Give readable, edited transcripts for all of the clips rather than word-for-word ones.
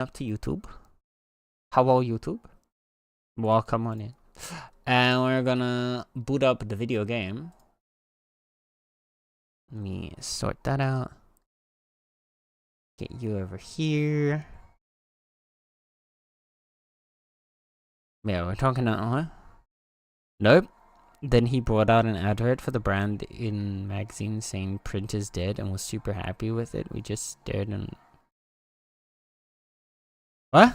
Up to YouTube. Hello, YouTube. Welcome on in. And we're gonna boot up the video game. Let me sort that out. Get you over here. Yeah, we're talking now. Nope. Then he brought out an advert for the brand in magazine saying print is dead and was super happy with it. We just stared and... What?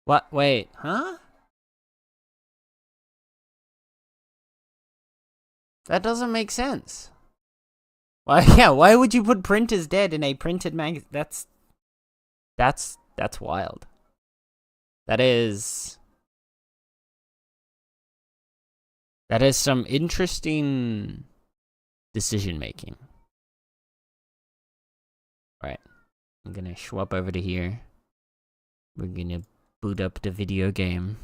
What? Wait, huh? That doesn't make sense. Why? Yeah, why would you put print is dead in a printed magazine? That's wild. That is some interesting decision making. Right. I'm gonna swap over to here. We're gonna boot up the video game.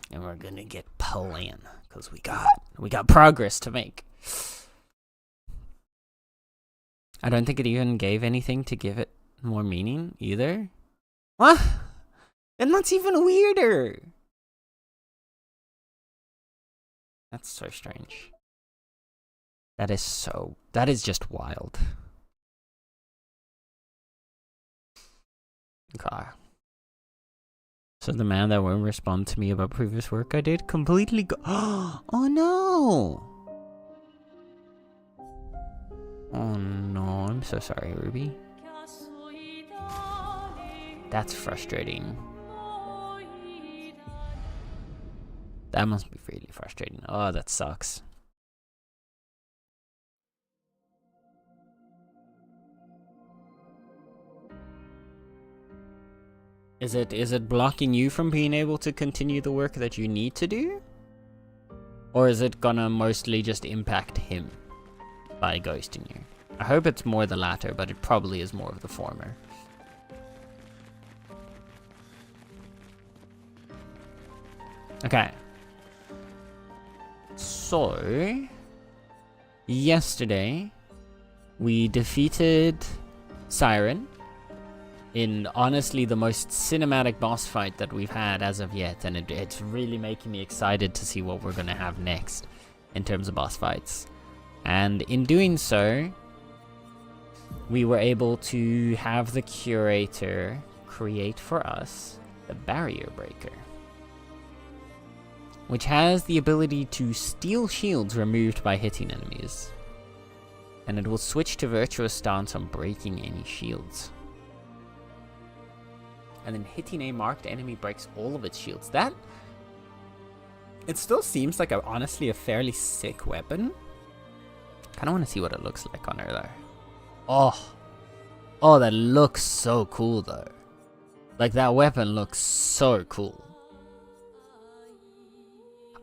And we're gonna get playing. Because we got progress to make. I don't think it even gave anything to give it more meaning either. What? And that's even weirder. That's so strange. That is just wild. Okay. So the man that won't respond to me about previous work I did completely go- Oh no! Oh no, I'm so sorry, Ruby. That's frustrating. That must be really frustrating. Oh, that sucks. Is it blocking you from being able to continue the work that you need to do? Or is it gonna mostly just impact him by ghosting you? I hope it's more the latter, but it probably is more of the former. Okay. So, yesterday, we defeated Siren in honestly the most cinematic boss fight that we've had as of yet, and it's really making me excited to see what we're gonna have next in terms of boss fights. And in doing so, we were able to have the curator create for us the barrier breaker, which has the ability to steal shields removed by hitting enemies, and it will switch to virtuous stance on breaking any shields. And then hitting a marked enemy breaks all of its shields. That... It still seems like honestly a fairly sick weapon. Kinda wanna see what it looks like on her though. Oh, that looks so cool though. Like, that weapon looks so cool.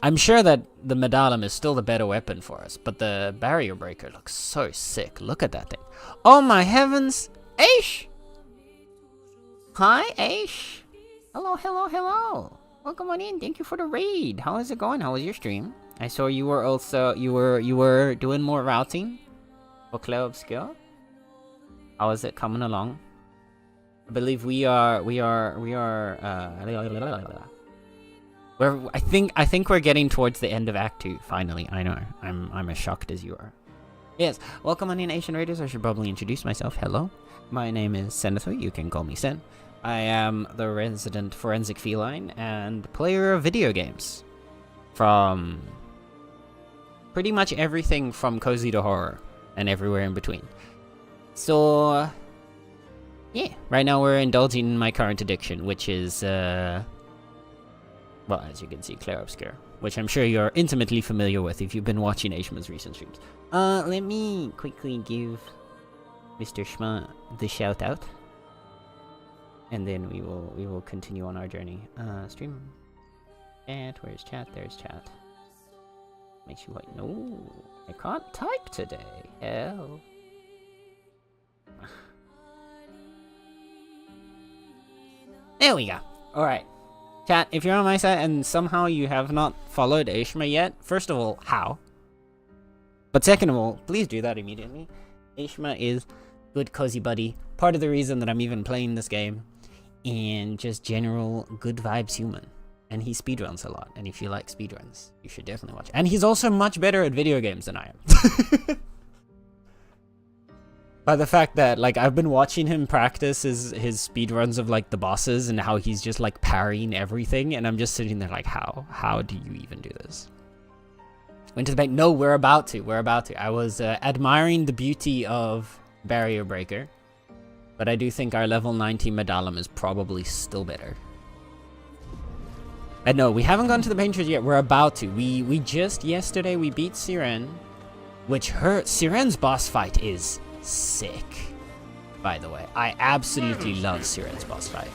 I'm sure that the Medallum is still the better weapon for us, but the barrier breaker looks so sick. Look at that thing. Oh my heavens! Aish! Hi, Aish! Hello, hello, hello! Welcome on in, thank you for the raid. How is it going? How was your stream? I saw you were also, you were doing more routing for Clay Obscure. How is it coming along? I believe I think we're getting towards the end of Act 2, finally. I know, I'm as shocked as you are. Yes, welcome on in, Asian Raiders. I should probably introduce myself. Hello, my name is Senator, you can call me Sen. I am the resident forensic feline and player of video games. From pretty much everything from cozy to horror, and everywhere in between. So, yeah, right now we're indulging in my current addiction, which is, well, as you can see, Claire Obscure, which I'm sure you're intimately familiar with if you've been watching Aishma's recent streams. Let me quickly give Mr. Shma the shout out, and then we will continue on our journey. Stream chat, where's chat? There's chat. Makes you like, no, I can't type today. Hell. There we go. Alright. Chat, if you're on my side and somehow you have not followed Aishma yet, first of all, how? But second of all, please do that immediately. Aishma is good cozy buddy, part of the reason that I'm even playing this game, and just general good vibes human. And he speedruns a lot, and if you like speedruns, you should definitely watch. And he's also much better at video games than I am. By the fact that, like, I've been watching him practice his speedruns of, like, the bosses and how he's just, like, parrying everything, and I'm just sitting there like, how? How do you even do this? Went to the bank. No, we're about to. I was admiring the beauty of Barrier Breaker, but I do think our level 19 Medallion is probably still better. And no, we haven't gone to the Paintress yet. We're about to. We just yesterday we beat Siren, which Siren's boss fight is sick. By the way, I absolutely love Siren's boss fight.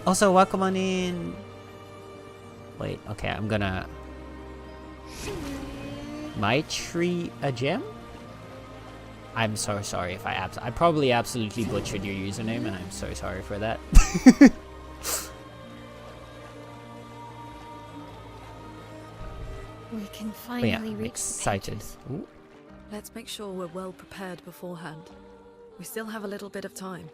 Also, welcome on in. Wait, okay, I'm gonna. Maitri a gem? I'm so sorry if I probably absolutely butchered your username, and I'm so sorry for that. We can finally reach excited. the Let's make sure we're well prepared beforehand. We still have a little bit of time.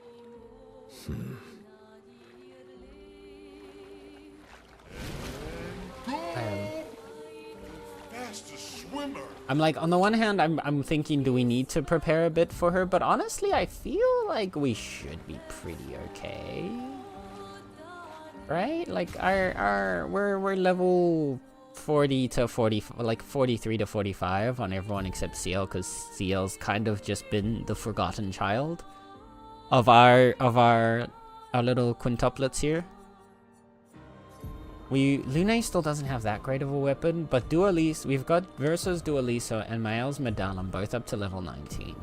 I'm like, on the one hand, I'm thinking, do we need to prepare a bit for her? But honestly, I feel like we should be pretty okay, right? Like we're level 40 to 40, like 43 to 45 on everyone except CL, because CL's kind of just been the forgotten child of our little quintuplets here. Lune still doesn't have that great of a weapon, but Dualise, we've got Versa's Dualiso and Mael's Medallion both up to level 19.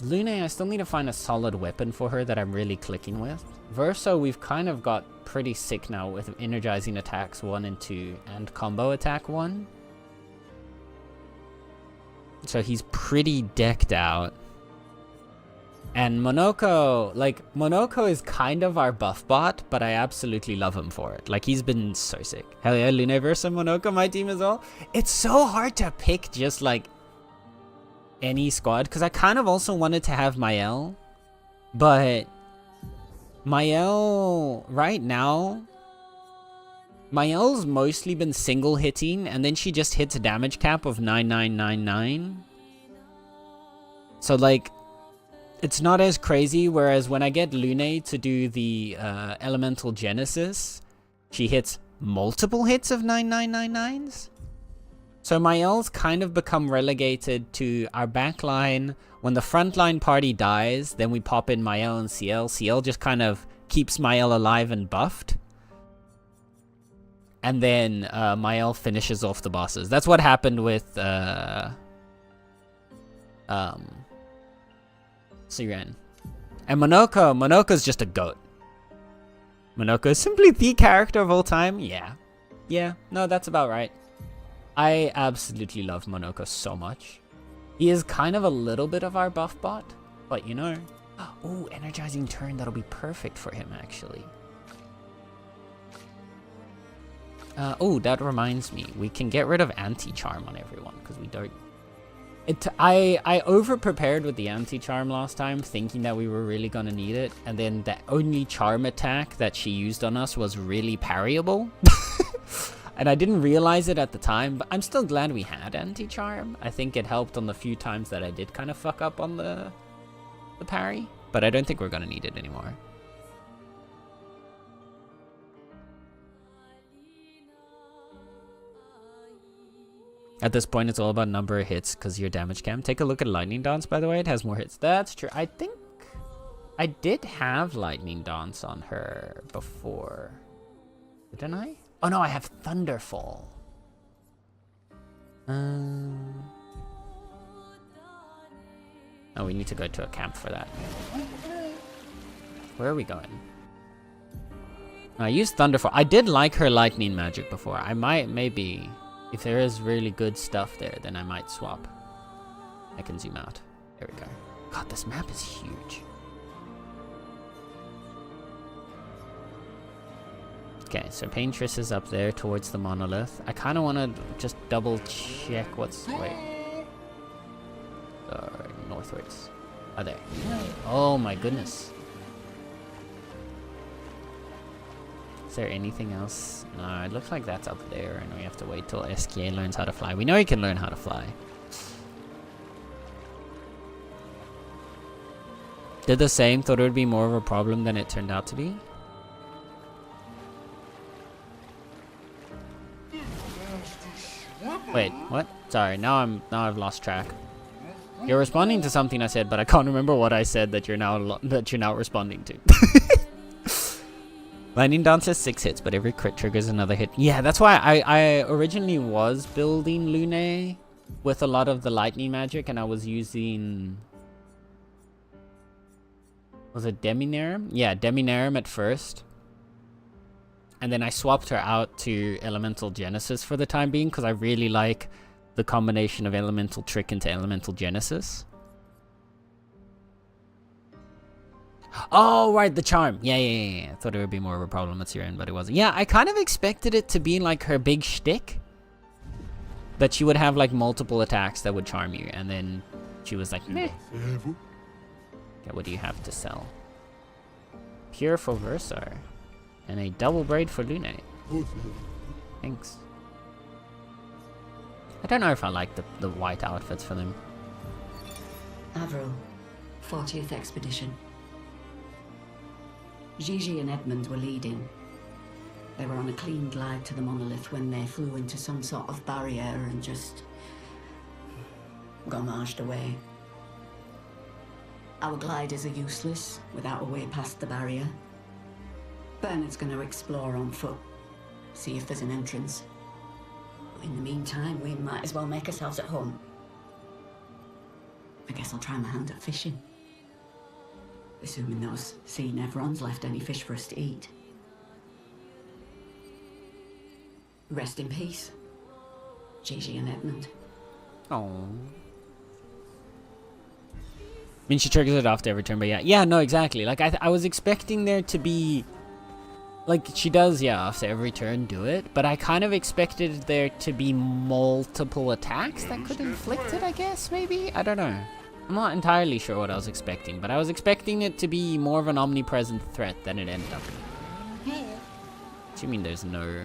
Lune, I still need to find a solid weapon for her that I'm really clicking with. Verso, we've kind of got pretty sick now with energizing attacks 1 and 2 and combo attack 1. So he's pretty decked out. And Monoko, like, Monoko is kind of our buff bot, but I absolutely love him for it. Like, he's been so sick. Hell yeah, Lune versus Monoko, my team as well. It's so hard to pick just, like, any squad, because I kind of also wanted to have Mael, but Mael, right now, Mael's mostly been single hitting, and then she just hits a damage cap of 9999. So, like, it's not as crazy, whereas when I get Lune to do the Elemental Genesis, she hits multiple hits of 9999s. So Mael's kind of become relegated to our backline. When the frontline party dies, then we pop in Mael and CL. CL just kind of keeps Mael alive and buffed. And then Mael finishes off the bosses. That's what happened with Siren. And Monoko's just a goat. Monoko is simply the character of all time. Yeah, no, that's about right. I absolutely love Monoko so much. He is kind of a little bit of our buff bot, but you know. Oh, energizing turn, that'll be perfect for him actually. Oh, that reminds me, we can get rid of anti-charm on everyone because we don't. I over-prepared with the anti-charm last time, thinking that we were really gonna need it, and then the only charm attack that she used on us was really parryable. And I didn't realize it at the time, but I'm still glad we had anti-charm. I think it helped on the few times that I did kind of fuck up on the parry, but I don't think we're gonna need it anymore. At this point, it's all about number of hits because your damage cam. Take a look at Lightning Dance, by the way. It has more hits. That's true. I think I did have Lightning Dance on her before. Didn't I? Oh, no, I have Thunderfall. Oh, we need to go to a camp for that. Where are we going? I used Thunderfall. I did like her Lightning Magic before. I might, maybe... If there is really good stuff there, then I might swap. I can zoom out. There we go. God, this map is huge. Okay, so Paintress is up there towards the monolith. I kind of want to just double check what's... Wait. Northwards. Oh, there. Oh my goodness. Is there anything else? No, it looks like that's up there and we have to wait till SKA learns how to fly. We know he can learn how to fly. Did the same, thought it would be more of a problem than it turned out to be. Wait, what? Sorry, now I've lost track. You're responding to something I said, but I can't remember what I said that you're now responding to. Lightning Dance has 6 hits, but every crit triggers another hit. Yeah, that's why I originally was building Lune with a lot of the lightning magic, and I was using... Was it Deminarum? Yeah, Deminarum at first. And then I swapped her out to Elemental Genesis for the time being, because I really like the combination of Elemental Trick into Elemental Genesis. Oh, right, the charm. Yeah. I thought it would be more of a problem at your end, but it wasn't. Yeah, I kind of expected it to be like her big shtick. That she would have like multiple attacks that would charm you, and then she was like, meh. Okay, what do you have to sell? Pure for Versar. And a double braid for Lune. Thanks. I don't know if I like the white outfits for them. Avril, 40th Expedition. Gigi and Edmund were leading. They were on a clean glide to the monolith when they flew into some sort of barrier and just... gomaged away. Our gliders are useless without a way past the barrier. Bernard's going to explore on foot, see if there's an entrance. In the meantime, we might as well make ourselves at home. I guess I'll try my hand at fishing. Assuming those sea Nevrons left any fish for us to eat. Rest in peace, Gigi and Edmund. Oh. I mean, she triggers it after every turn, but yeah, no, exactly. Like I was expecting there to be, like she does, yeah, after every turn do it. But I kind of expected there to be multiple attacks that could inflict it. I guess maybe, I don't know. I'm not entirely sure what I was expecting, but I was expecting it to be more of an omnipresent threat than it ended up being. What do you mean there's no...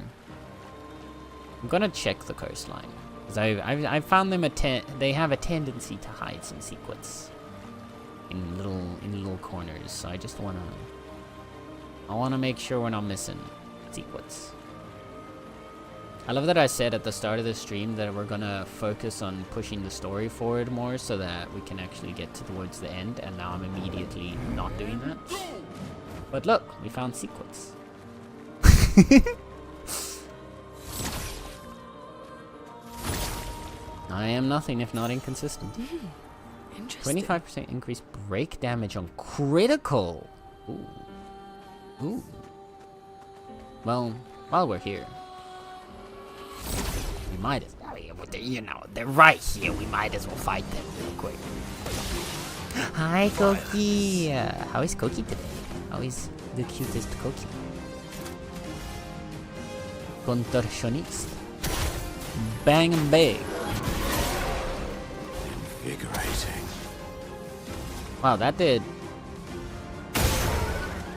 I'm gonna check the coastline, because I've found them they have a tendency to hide some secrets in little corners. So I just wanna make sure we're not missing secrets. I love that I said at the start of the stream that we're gonna focus on pushing the story forward more so that we can actually get towards the end, and now I'm immediately not doing that. But look, we found secrets. I am nothing if not inconsistent. Interesting. 25% increased break damage on critical. Ooh. Well, while we're here, we might as well, you know, they're right here. We might as well fight them real quick. Hi, Koki. How is Koki today? How is the cutest Koki? Contortionist. Bang and bang. Invigorating. Wow, that did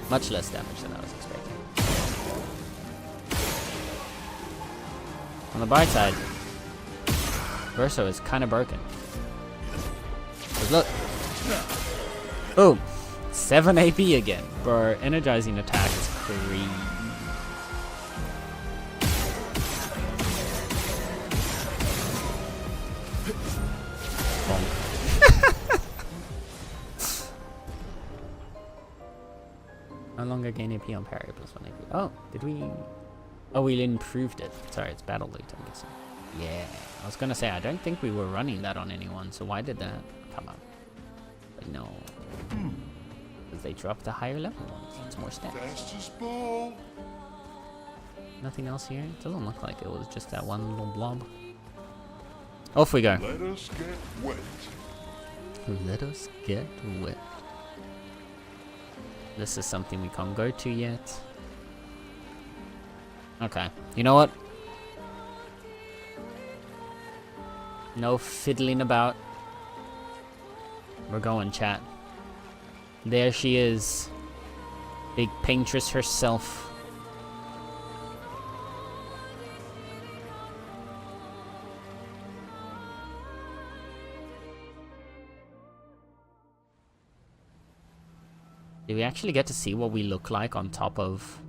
much less damage than I was expecting. On the bright side, Verso is kind of broken. But look. Boom. 7 AP again. For energizing attack is crazy. No longer gain AP on parry plus 1 AP. Oh, did we? Oh, we improved it. Sorry, it's battle loot, I'm guessing. Yeah, I was gonna say, I don't think we were running that on anyone, so why did that come up? But no. Because they dropped the higher level ones. It's more stats. Nothing else here? It doesn't look like it was just that one little blob. Off we go. Let us get wet. Let us get wet. This is something we can't go to yet. Okay. You know what? No fiddling about. We're going, chat. There she is. Big Paintress herself. Do we actually get to see what we look like on top of...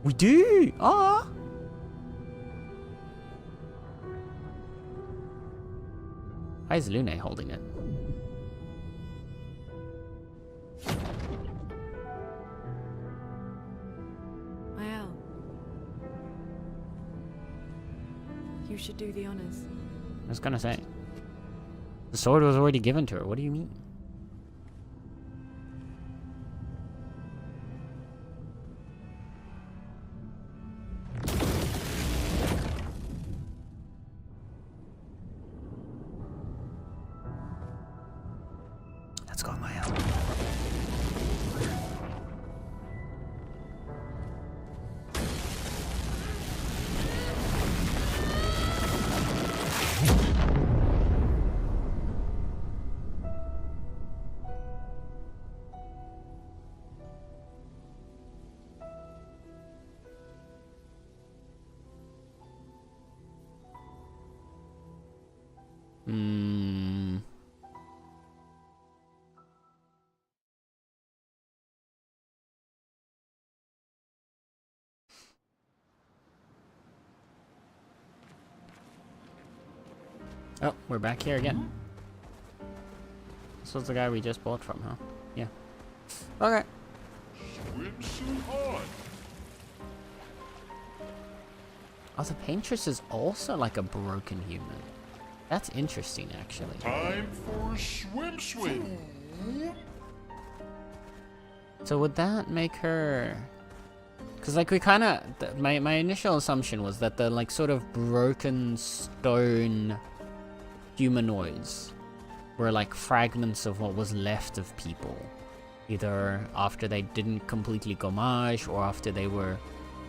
We do! Ah! Why is Lune holding it? Mael. You should do the honors. I was gonna say. The sword was already given to her. What do you mean? Let's go, Maya. Oh, we're back here again. This was the guy we just bought from, huh? Yeah. Okay. Swimsuit on. Oh, the Paintress is also like a broken human. That's interesting, actually. Time for a swim. So would that make her... Because, like, we kind of... My initial assumption was that the, like, sort of broken stone humanoids were, like, fragments of what was left of people. Either after they didn't completely gommage, or after they were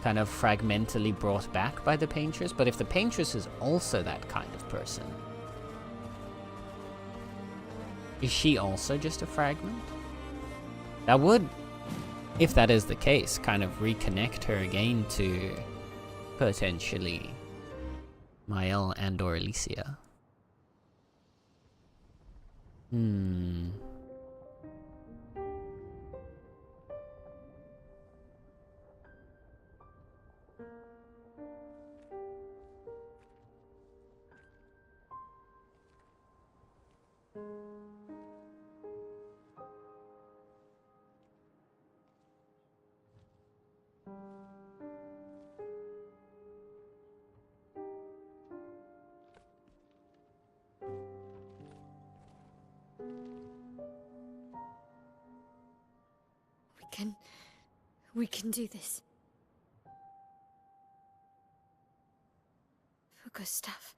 kind of fragmentally brought back by the Paintress. But if the Paintress is also that kind of person... Is she also just a fragment? That would, if that is the case, kind of reconnect her again to potentially Mael and or Alicia. We can do this. For Gustav.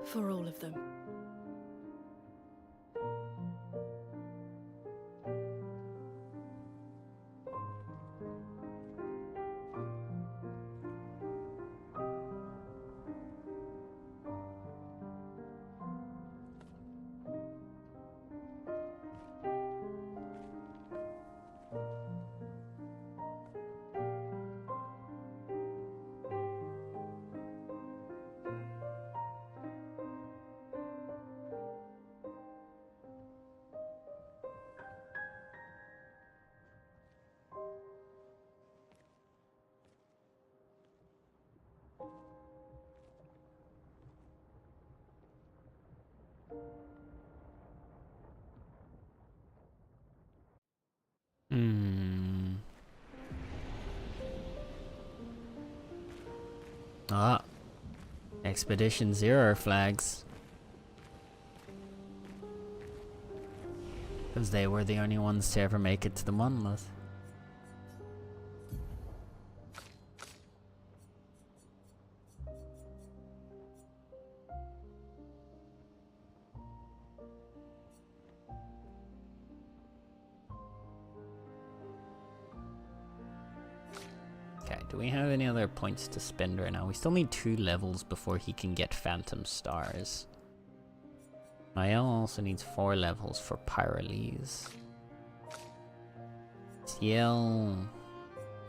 For all of them. Ah. Expedition Zero flags. Because they were the only ones to ever make it to the monolith. Do we have any other points to spend right now? We still need 2 levels before he can get Phantom Stars. Mael also needs 4 levels for Pyralese. Ciel...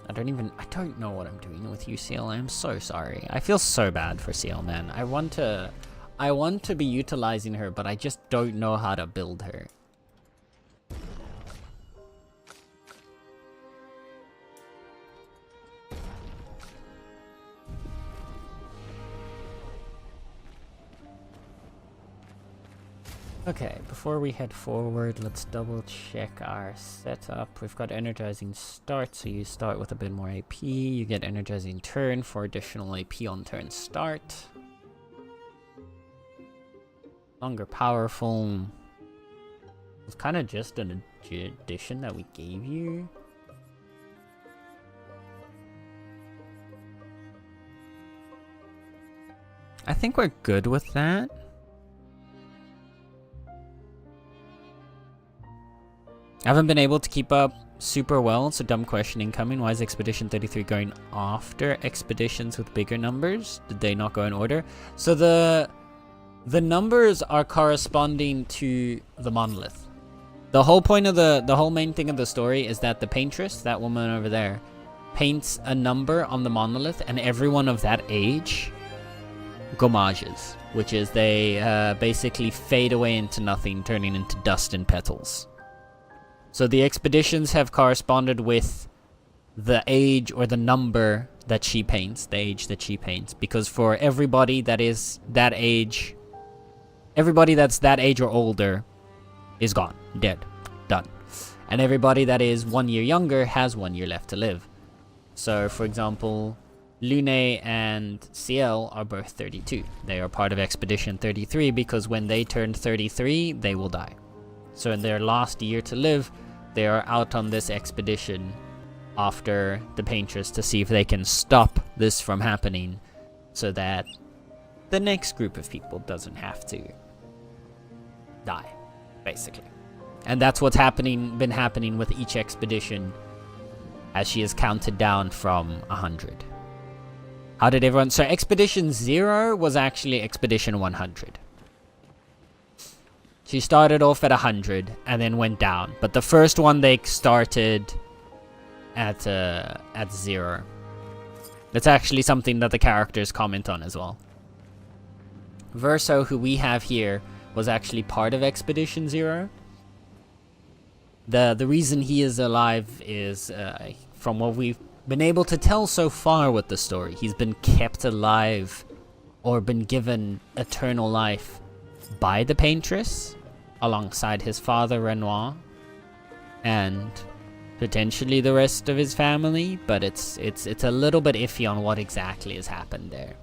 I don't know what I'm doing with you, Ciel. I'm so sorry. I feel so bad for Ciel, man. I want to be utilizing her, but I just don't know how to build her. Okay, before we head forward, let's double check our setup. We've got Energizing Start, so you start with a bit more AP. You get Energizing Turn for additional AP on turn start. Longer Powerful. It's kind of just an addition that we gave you. I think we're good with that. I haven't been able to keep up super well. It's a dumb question incoming. Why is Expedition 33 going after expeditions with bigger numbers? Did they not go in order? So the numbers are corresponding to the monolith. The whole point of the whole main thing of the story is that the Paintress, that woman over there, paints a number on the monolith, and everyone of that age gommages, which is they basically fade away into nothing, turning into dust and petals. So the expeditions have corresponded with the age or the number that she paints, the age that she paints. Because for everybody that is that age, everybody that's that age or older is gone, dead, done. And everybody that is 1 year younger has 1 year left to live. So for example, Lune and Ciel are both 32. They are part of Expedition 33 because when they turn 33, they will die. So in their last year to live, they are out on this expedition after the Paintress to see if they can stop this from happening so that the next group of people doesn't have to die, basically. And that's what's been happening with each expedition as she is counted down from 100. How did everyone... So Expedition 0 was actually Expedition 100. She started off at 100 and then went down. But the first one they started at 0. That's actually something that the characters comment on as well. Verso, who we have here, was actually part of Expedition 0. The reason he is alive is, from what we've been able to tell so far with the story, he's been kept alive or been given eternal life by the Paintress, alongside his father Renoir, and potentially the rest of his family, but it's a little bit iffy on what exactly has happened there,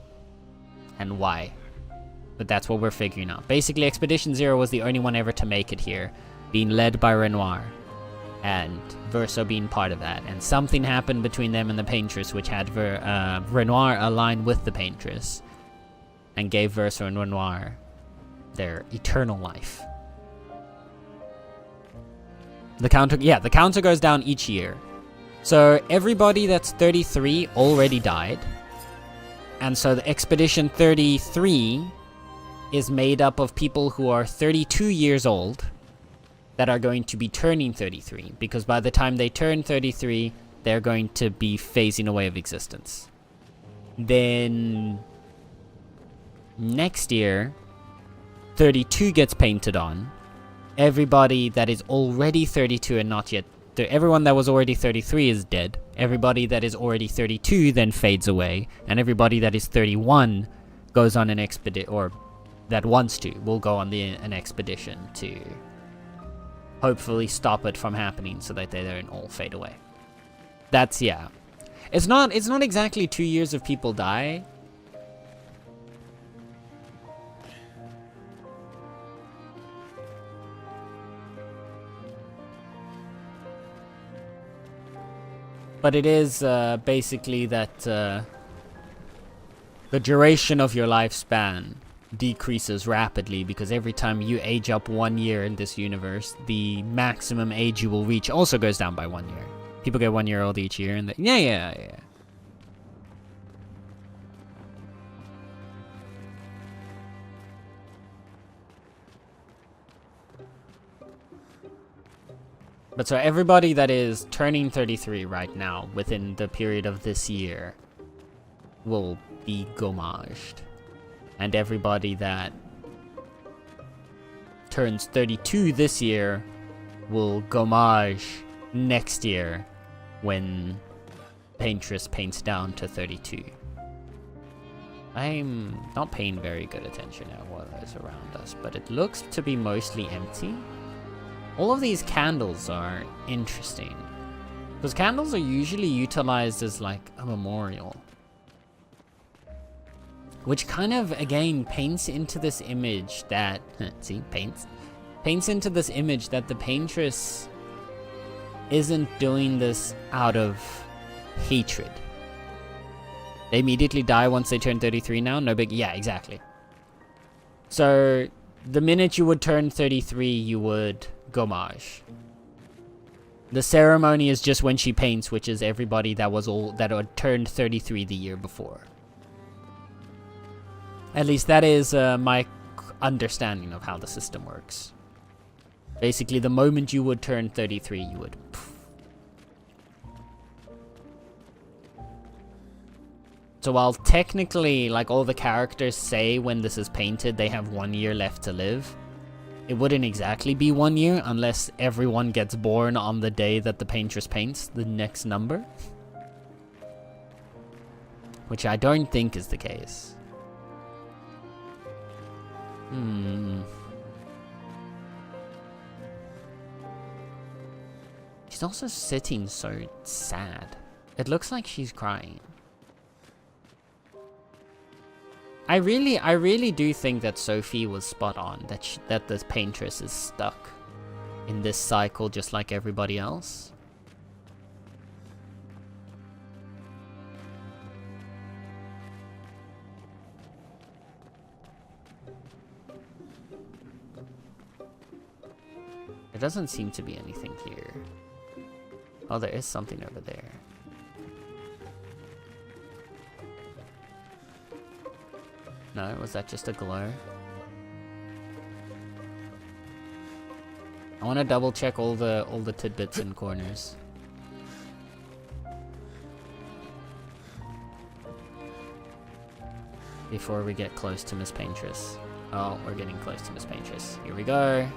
and why. But that's what we're figuring out. Basically, Expedition 0 was the only one ever to make it here, being led by Renoir, and Verso being part of that. And something happened between them and the Paintress, which had Renoir align with the Paintress, and gave Verso and Renoir their eternal life. The counter goes down each year. So everybody that's 33 already died. And so the Expedition 33 is made up of people who are 32 years old that are going to be turning 33. Because by the time they turn 33, they're going to be phasing away of existence. Then next year, 32 gets painted on. Everybody that is already 32 and not yet... Everyone that was already 33 is dead. Everybody that is already 32 then fades away. And everybody that is 31 goes on an expedition, or that wants to, will go on an expedition to hopefully stop it from happening so that they don't all fade away. That's, yeah. It's not exactly 2 years of people die. But it is basically that the duration of your lifespan decreases rapidly, because every time you age up 1 year in this universe, the maximum age you will reach also goes down by 1 year. People get 1 year old each year, and yeah. But so everybody that is turning 33 right now, within the period of this year, will be gommaged. And everybody that turns 32 this year will gommage next year when Paintress paints down to 32. I'm not paying very good attention at what is around us, but it looks to be mostly empty. All of these candles are interesting, because candles are usually utilized as like a memorial, which kind of again paints into this image that paints into this image that the Paintress isn't doing this out of hatred. They immediately die once they turn 33 now? No big... Yeah, exactly. So, the minute you would turn 33, you would gommage. The ceremony is just when she paints, which is everybody that had turned 33 the year before. At least that is my understanding of how the system works. Basically, the moment you would turn 33, you would... So while technically, like, all the characters say when this is painted they have 1 year left to live, it wouldn't exactly be 1 year unless everyone gets born on the day that the Paintress paints the next number. Which I don't think is the case. She's also sitting so sad. It looks like she's crying. I really do think that Sophie was spot on, that the Paintress is stuck in this cycle just like everybody else. There doesn't seem to be anything here. Oh, there is something over there. No, was that just a glow? I want to double check all the tidbits and corners. Before we get close to Miss Paintress. Oh, we're getting close to Miss Paintress. Here we go.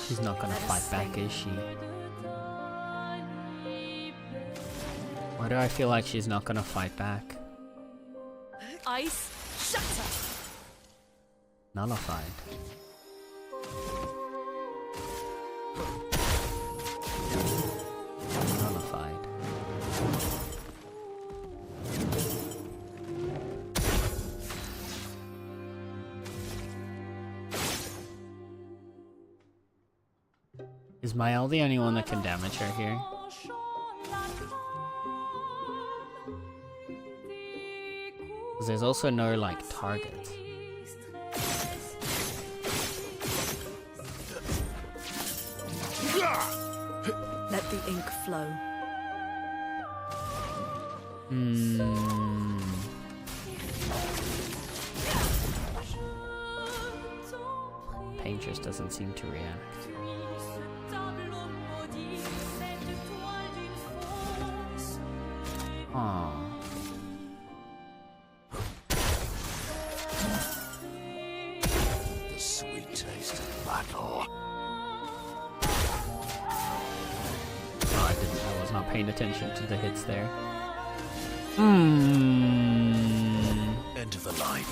She's not gonna fight back, is she? Why do I feel like she's not gonna fight back? Ice shatter. Nullified. Nullified. Is Mael the only one that can damage her here? Because there's also no, like, target. Let the ink flow. Paintress doesn't seem to react. Aww. The sweet taste of battle. Oh, I was not paying attention to the hits there. End of the line.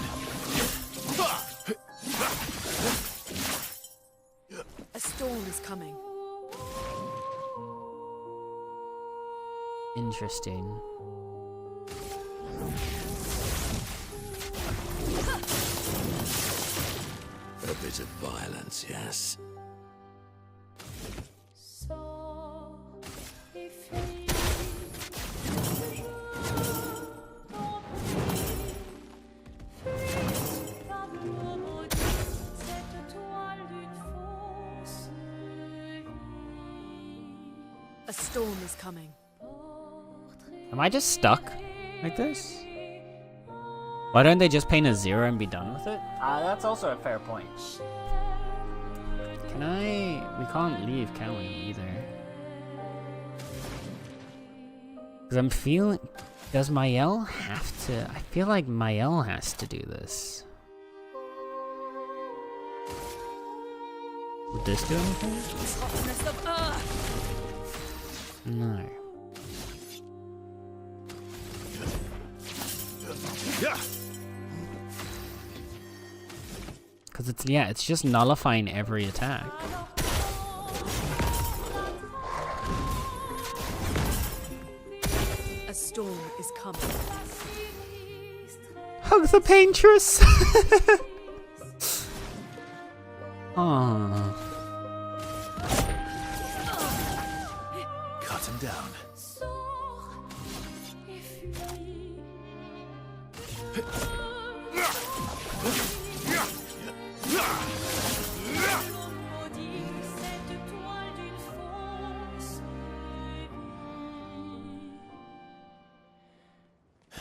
A storm is coming. Interesting. A bit of violence, yes. A storm is coming. Am I just stuck like this? Why don't they just paint a 0 and be done with it? That's also a fair point. Can I... We can't leave, can we, either? Because I'm feeling... Does Mael have to... I feel like Mael has to do this. Would this do anything? Softness of earth. No. Because it's, yeah, it's just nullifying every attack. A storm is coming. Hug the Paintress! Aww. Cut him down.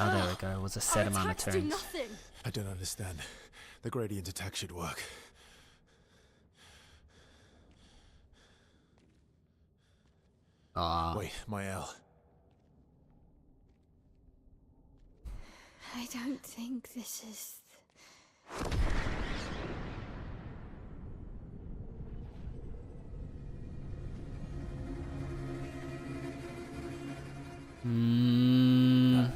Oh, there we go. It was a set amount of turns. Nothing. I don't understand. The gradient attack should work. Aw. Wait, Mael. I don't think this is... Mm. No.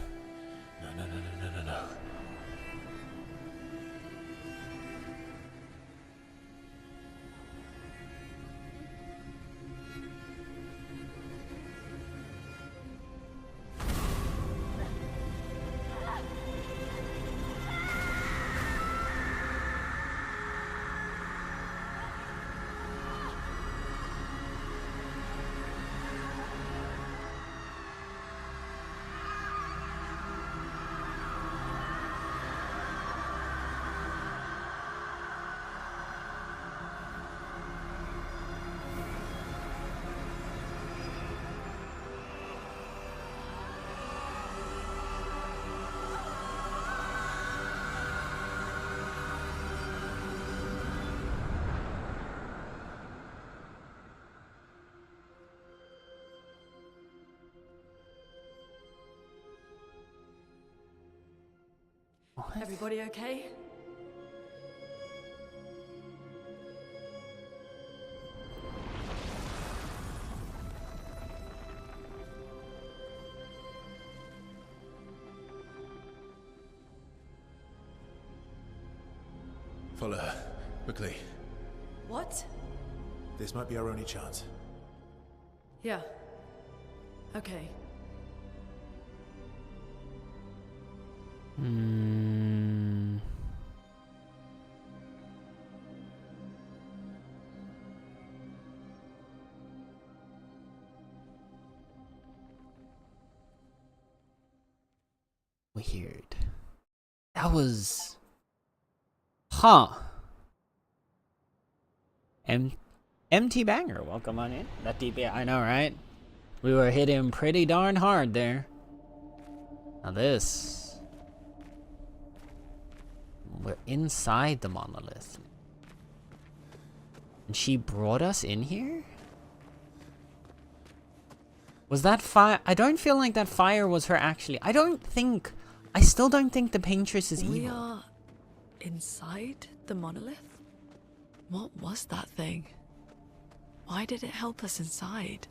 Everybody okay? Follow her. Quickly. What? This might be our only chance. Yeah. Okay. Mm. Weird. That was... Huh. MT Banger, welcome on in. That DP, I know, right? We were hitting pretty darn hard there. Now this... We're inside the monolith. And she brought us in here? Was that fire? I don't feel like that fire was her actually. I still don't think the Paintress is We evil. are inside the monolith? What was that thing? Why did it help us inside?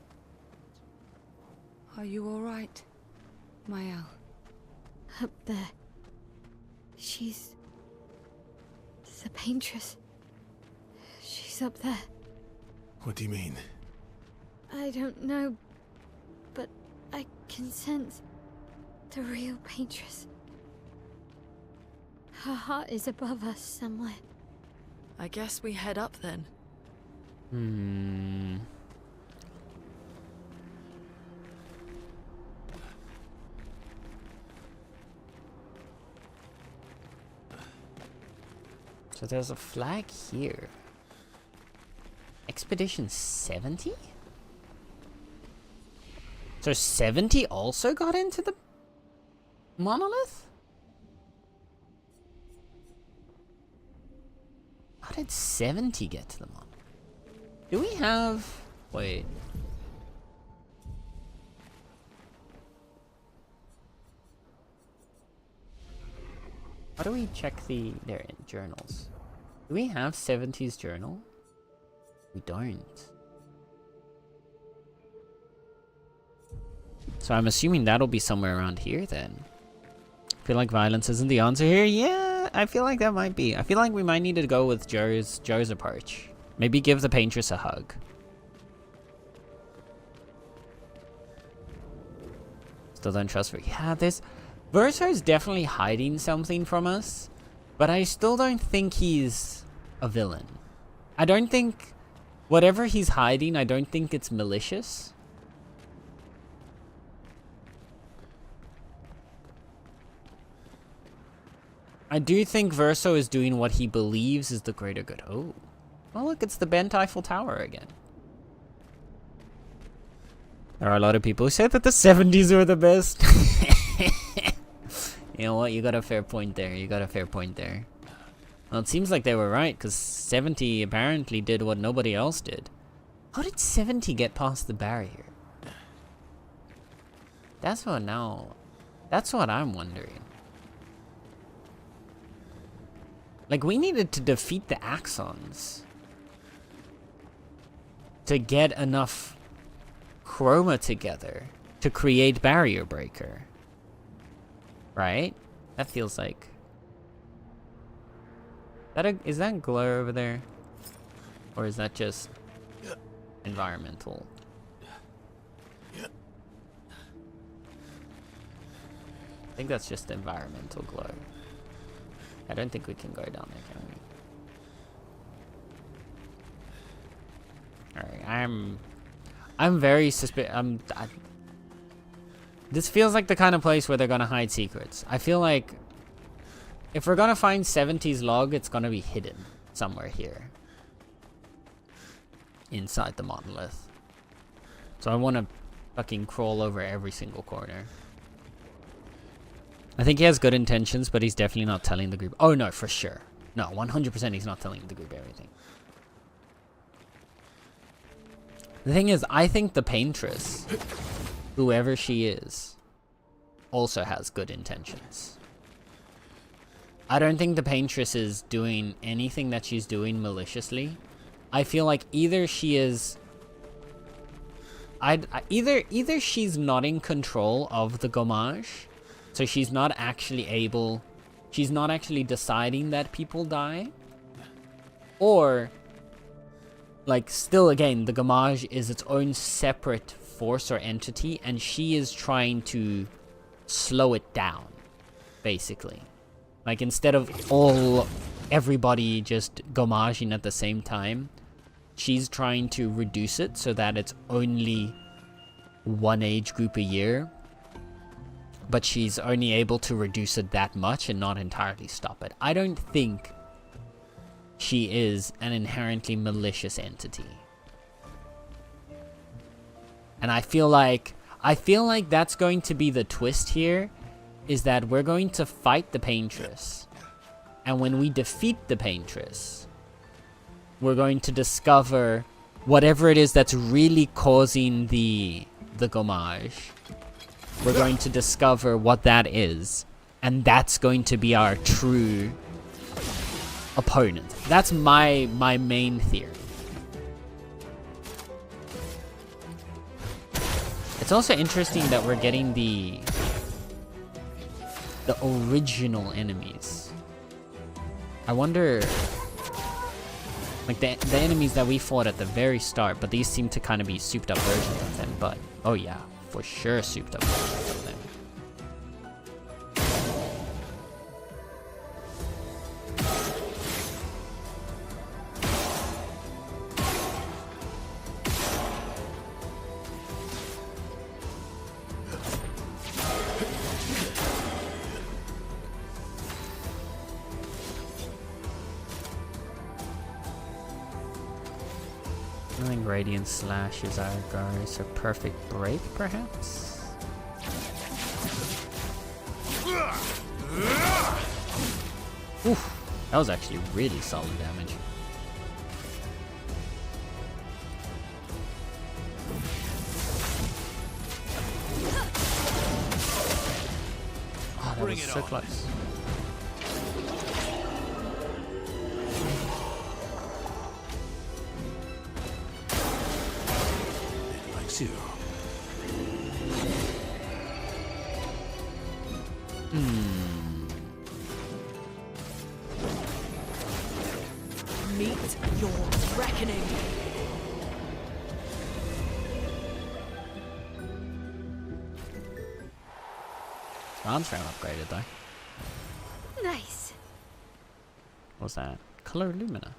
Are you alright, Mael? Up there. She's... the Paintress. She's up there. What do you mean? I don't know, but I can sense the real Paintress. Her heart is above us somewhere. I guess we head up then. So there's a flag here. Expedition 70? So 70 also got into the monolith? How did 70 get to the monolith? Do we have... Wait. How do we check their journals? Do we have 70's journal? We don't. So I'm assuming that'll be somewhere around here then. I feel like violence isn't the answer here. Yeah, I feel like that might be. I feel like we might need to go with Joe's approach. Maybe give the Paintress a hug. Still don't trust her. Yeah, Verso's definitely hiding something from us, but I still don't think he's a villain. I don't think whatever he's hiding, I don't think it's malicious. I do think Verso is doing what he believes is the greater good. Oh. Well, look, it's the bent Eiffel Tower again. There are a lot of people who said that the 70s were the best. You know what? You got a fair point there. You got a fair point there. Well, it seems like they were right, because 70 apparently did what nobody else did. How did 70 get past the barrier? That's what I'm wondering. Like, we needed to defeat the Axons to get enough chroma together to create Barrier Breaker. Right? That feels like... Is that glow over there? Or is that just environmental? I think that's just environmental glow. I don't think we can go down there, can we? Alright, I'm very this feels like the kind of place where they're gonna hide secrets. I feel like if we're gonna find 70's log, it's gonna be hidden somewhere here. Inside the monolith. So I wanna fucking crawl over every single corner. I think he has good intentions, but he's definitely not telling the group. Oh no, for sure. No, 100% he's not telling the group everything. The thing is, I think the Paintress, whoever she is, also has good intentions. I don't think the Paintress is doing anything that she's doing maliciously. I feel like either she is... either she's not in control of the Gommage, so she's not actually deciding that people die, or... like, still again, the Gommage is its own separate force or entity, and she is trying to slow it down, basically. Like, instead of everybody just Gommaging at the same time, she's trying to reduce it so that it's only one age group a year, but she's only able to reduce it that much and not entirely stop it. I don't think she is an inherently malicious entity. And I feel like that's going to be the twist here, is that we're going to fight the Paintress. And when we defeat the Paintress, we're going to discover whatever it is that's really causing the Gommage. We're going to discover what that is, and that's going to be our true opponent. That's my main theory. It's also interesting that we're getting the original enemies. I wonder, like the enemies that we fought at the very start, but these seem to kind of be souped up versions of them. But oh yeah, for sure souped up them. I think Radiant Slash is our guys. A perfect break, perhaps? Oof, that was actually really solid damage. Oh, that was so close. You. Meet your reckoning. Arms round upgraded though. Nice. What's that? Color Lumina.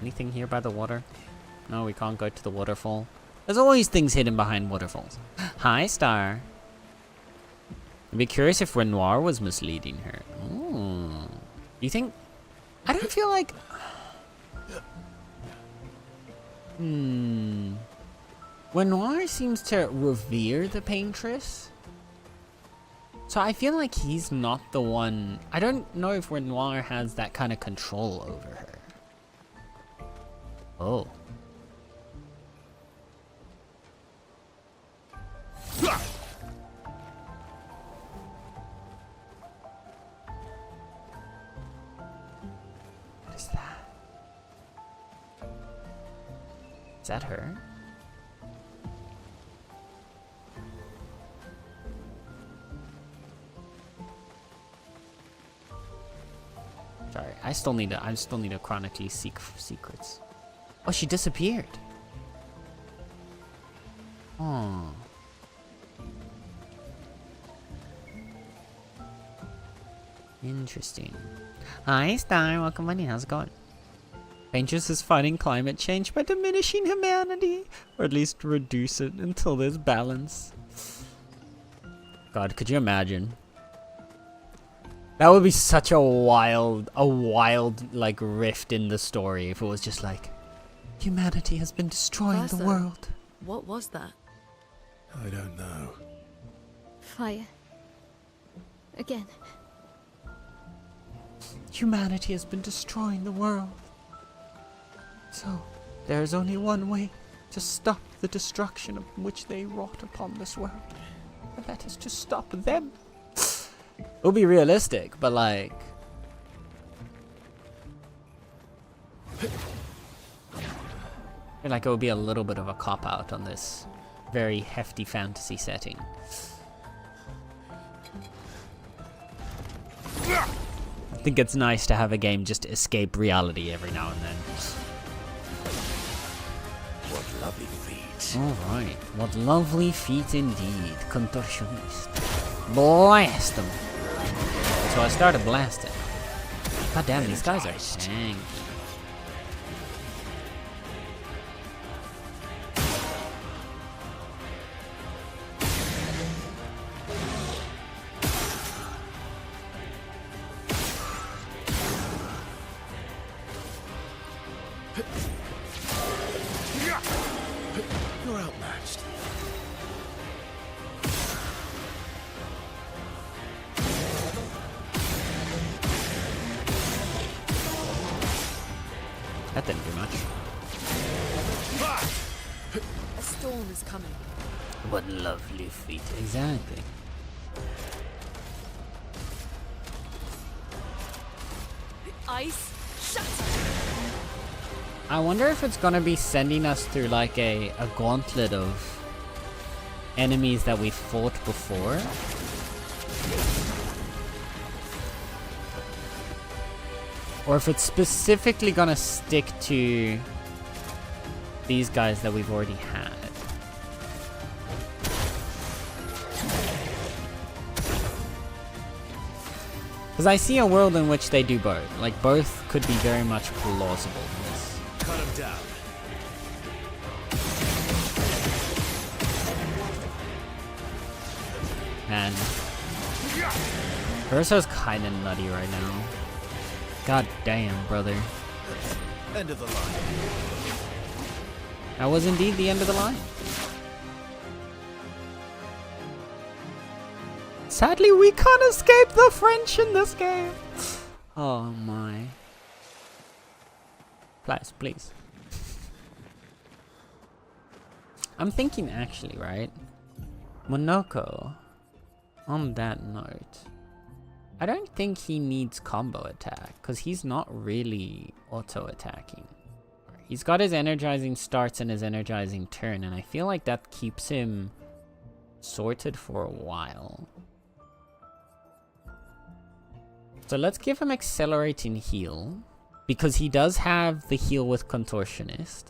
Anything here by the water? No, we can't go to the waterfall. There's always things hidden behind waterfalls. Hi, Star. I'd be curious if Renoir was misleading her. Ooh. You think? I don't feel like... Renoir seems to revere the Paintress. So I feel like he's not the one... I don't know if Renoir has that kind of control over her. Oh. What is that? Is that her? Sorry, I still need to chronically seek secrets. Oh, she disappeared. Oh. Interesting. Hi, Star. Welcome, buddy. How's it going? Paintress is fighting climate change by diminishing humanity, or at least reduce it until there's balance. God, could you imagine? That would be such a wild, like, rift in the story if it was just like, humanity has been destroying the world. What was that? I don't know. Fire. Again. Humanity has been destroying the world. So, there is only one way to stop the destruction of which they wrought upon this world. And that is to stop them. It'll be realistic, but like... I feel like it would be a little bit of a cop-out on this very hefty fantasy setting. I think it's nice to have a game just escape reality every now and then. What lovely feet. Alright, what lovely feet indeed, contortionist. Blast them! So I started blasting. God damn, these guys are tanky. You're outmatched. That didn't do much. A storm is coming. What lovely feet. Exactly. Ice shatter. I wonder if it's gonna be sending us through like a gauntlet of enemies that we fought before. or if it's specifically gonna stick to these guys that we've already had. Because I see a world in which they do both. Like, both could be very much plausible in this. Cut him down. Man. Urso's kinda nutty right now. God damn, brother. End of the line. That was indeed the end of the line. Sadly, we can't escape the French in this game. Oh my. Please, please. I'm thinking actually, right? Monoko, on that note, I don't think he needs combo attack, because he's not really auto-attacking. He's got his energizing starts and his energizing turn, and I feel like that keeps him sorted for a while. So let's give him accelerating heal, because he does have the heal with contortionist.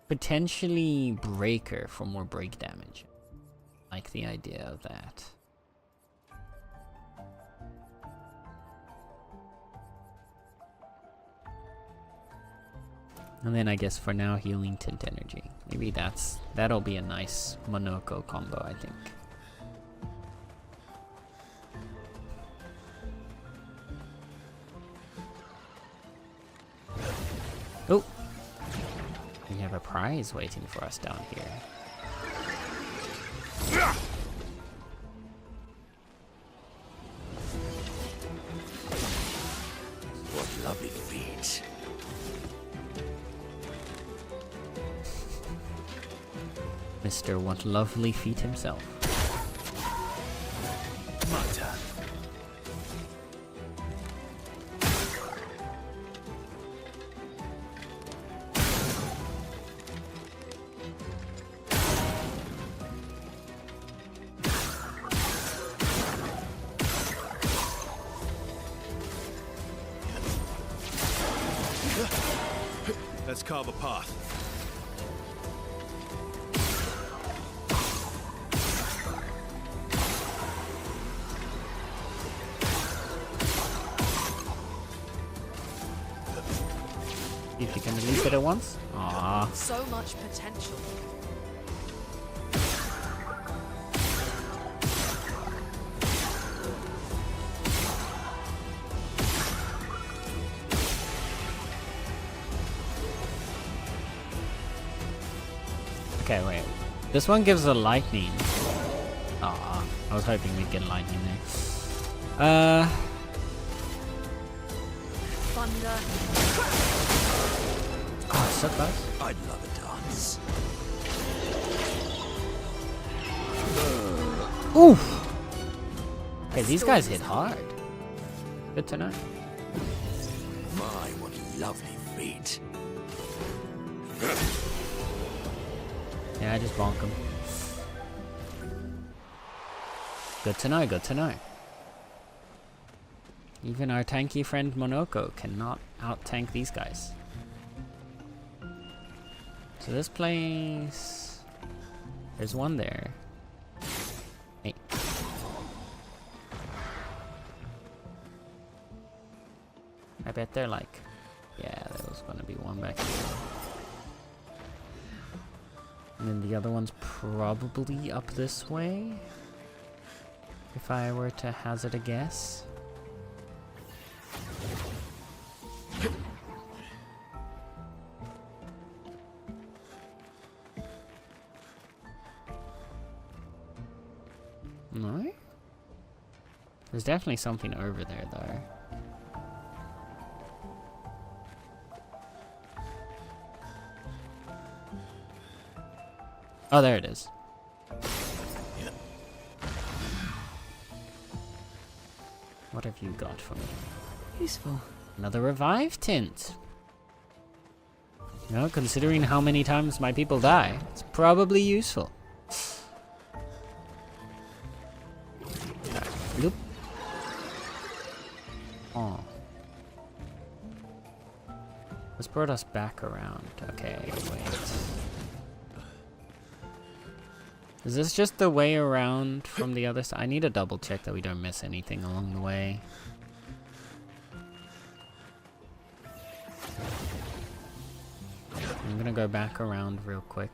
Potentially breaker for more break damage. Like the idea of that. And then I guess for now healing tint energy. Maybe that'll be a nice Monoko combo, I think. Oh, we have a prize waiting for us down here. What lovely feet. Mr. What Lovely Feet himself. My turn. Let's carve a path. If you can release it at once. Aww. So much potential. Okay, wait. This one gives a lightning. Aw, I was hoping we'd get lightning there. Thunder. Oh, so close. I'd love a dance. Oof! Okay, these guys hit hard. Good to know. My, what lovely feet. Yeah, I just bonk him. Good to know, good to know. Even our tanky friend Monoko cannot out-tank these guys. So this place... There's one there. Hey. I bet they're like... Yeah, there was gonna be one back here. And then the other one's probably up this way. If I were to hazard a guess. No? There's definitely something over there, though. Oh, there it is. What have you got for me? Useful. Another revive tint. No, considering how many times my people die, it's probably useful. Oh. This brought us back around. Okay, wait. Is this just the way around from the other side? I need to double check that we don't miss anything along the way. I'm gonna go back around real quick.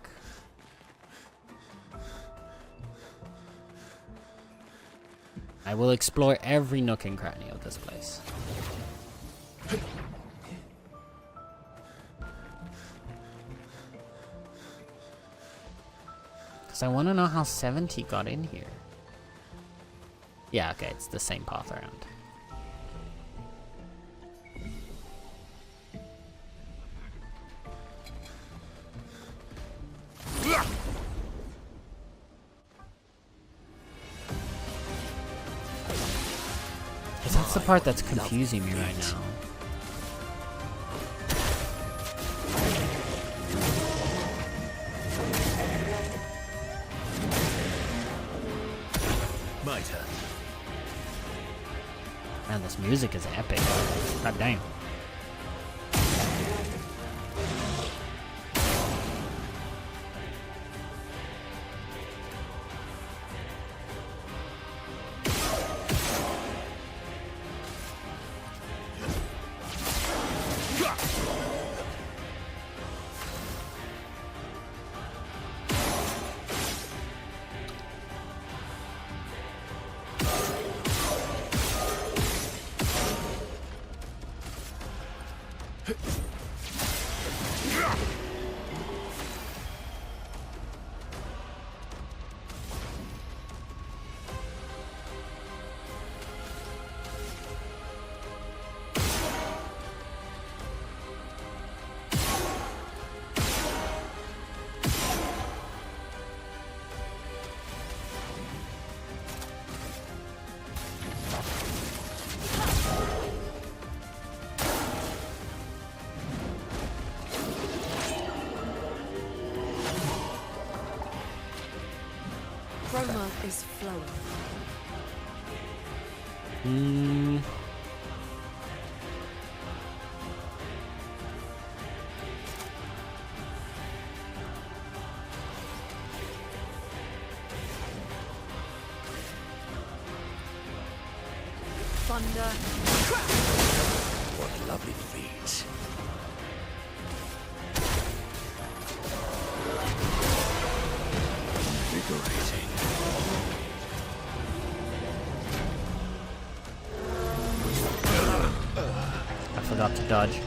I will explore every nook and cranny of this place. Because I want to know how 70 got in here. Yeah, okay, it's the same path around. That's the part that's confusing me right now. My turn. Man, this music is epic. God damn. Aroma is flowing. Thunder. What lovely feet. Invigorating. I forgot to dodge.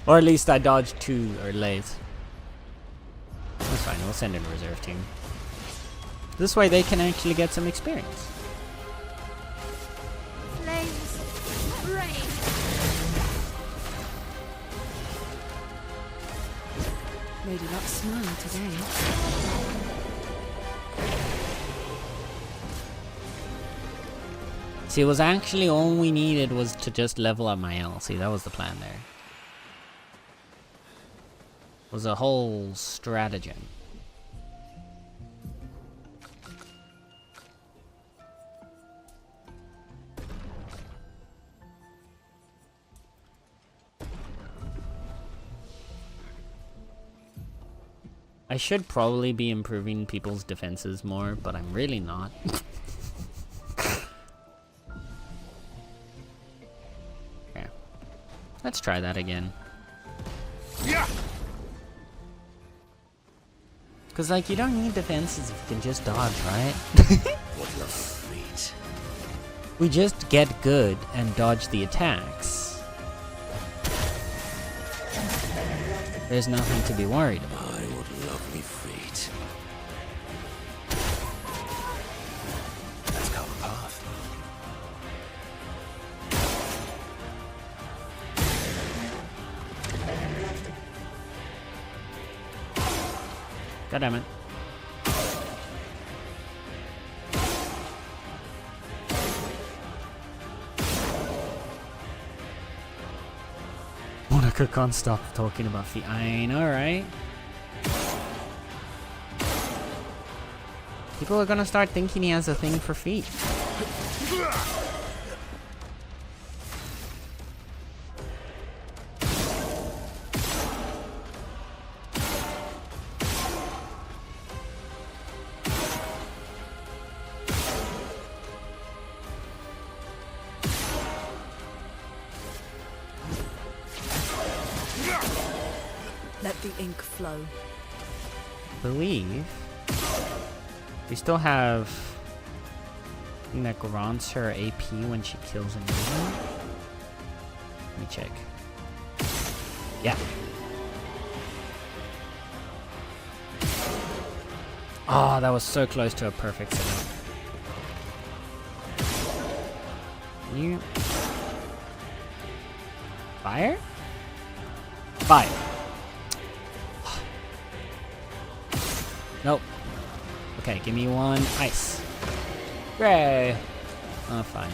Or at least I dodged too late. That's fine, we'll send in a reserve team. This way they can actually get some experience. Flames, rain. Lady Luck smiled today. See, it was actually all we needed was to just level up my L. See, that was the plan there. It was a whole stratagem. I should probably be improving people's defenses more, but I'm really not. Okay. Let's try that again. Yeah. Cause like you don't need defenses if you can just dodge, right? What lovely feet. We just get good and dodge the attacks. There's nothing to be worried about. My, what lovely feet. Let's carve a path. God damn it. Monica can't stop talking about feet. I know, right? People are gonna start thinking he has a thing for feet. flow. Believe we still have thing that grants her AP when she kills a minion. Let me check. Yeah. Oh, that was so close to a perfect setup. You fire? Fire. Nope. Okay, give me one ice. Gray. Oh, fine.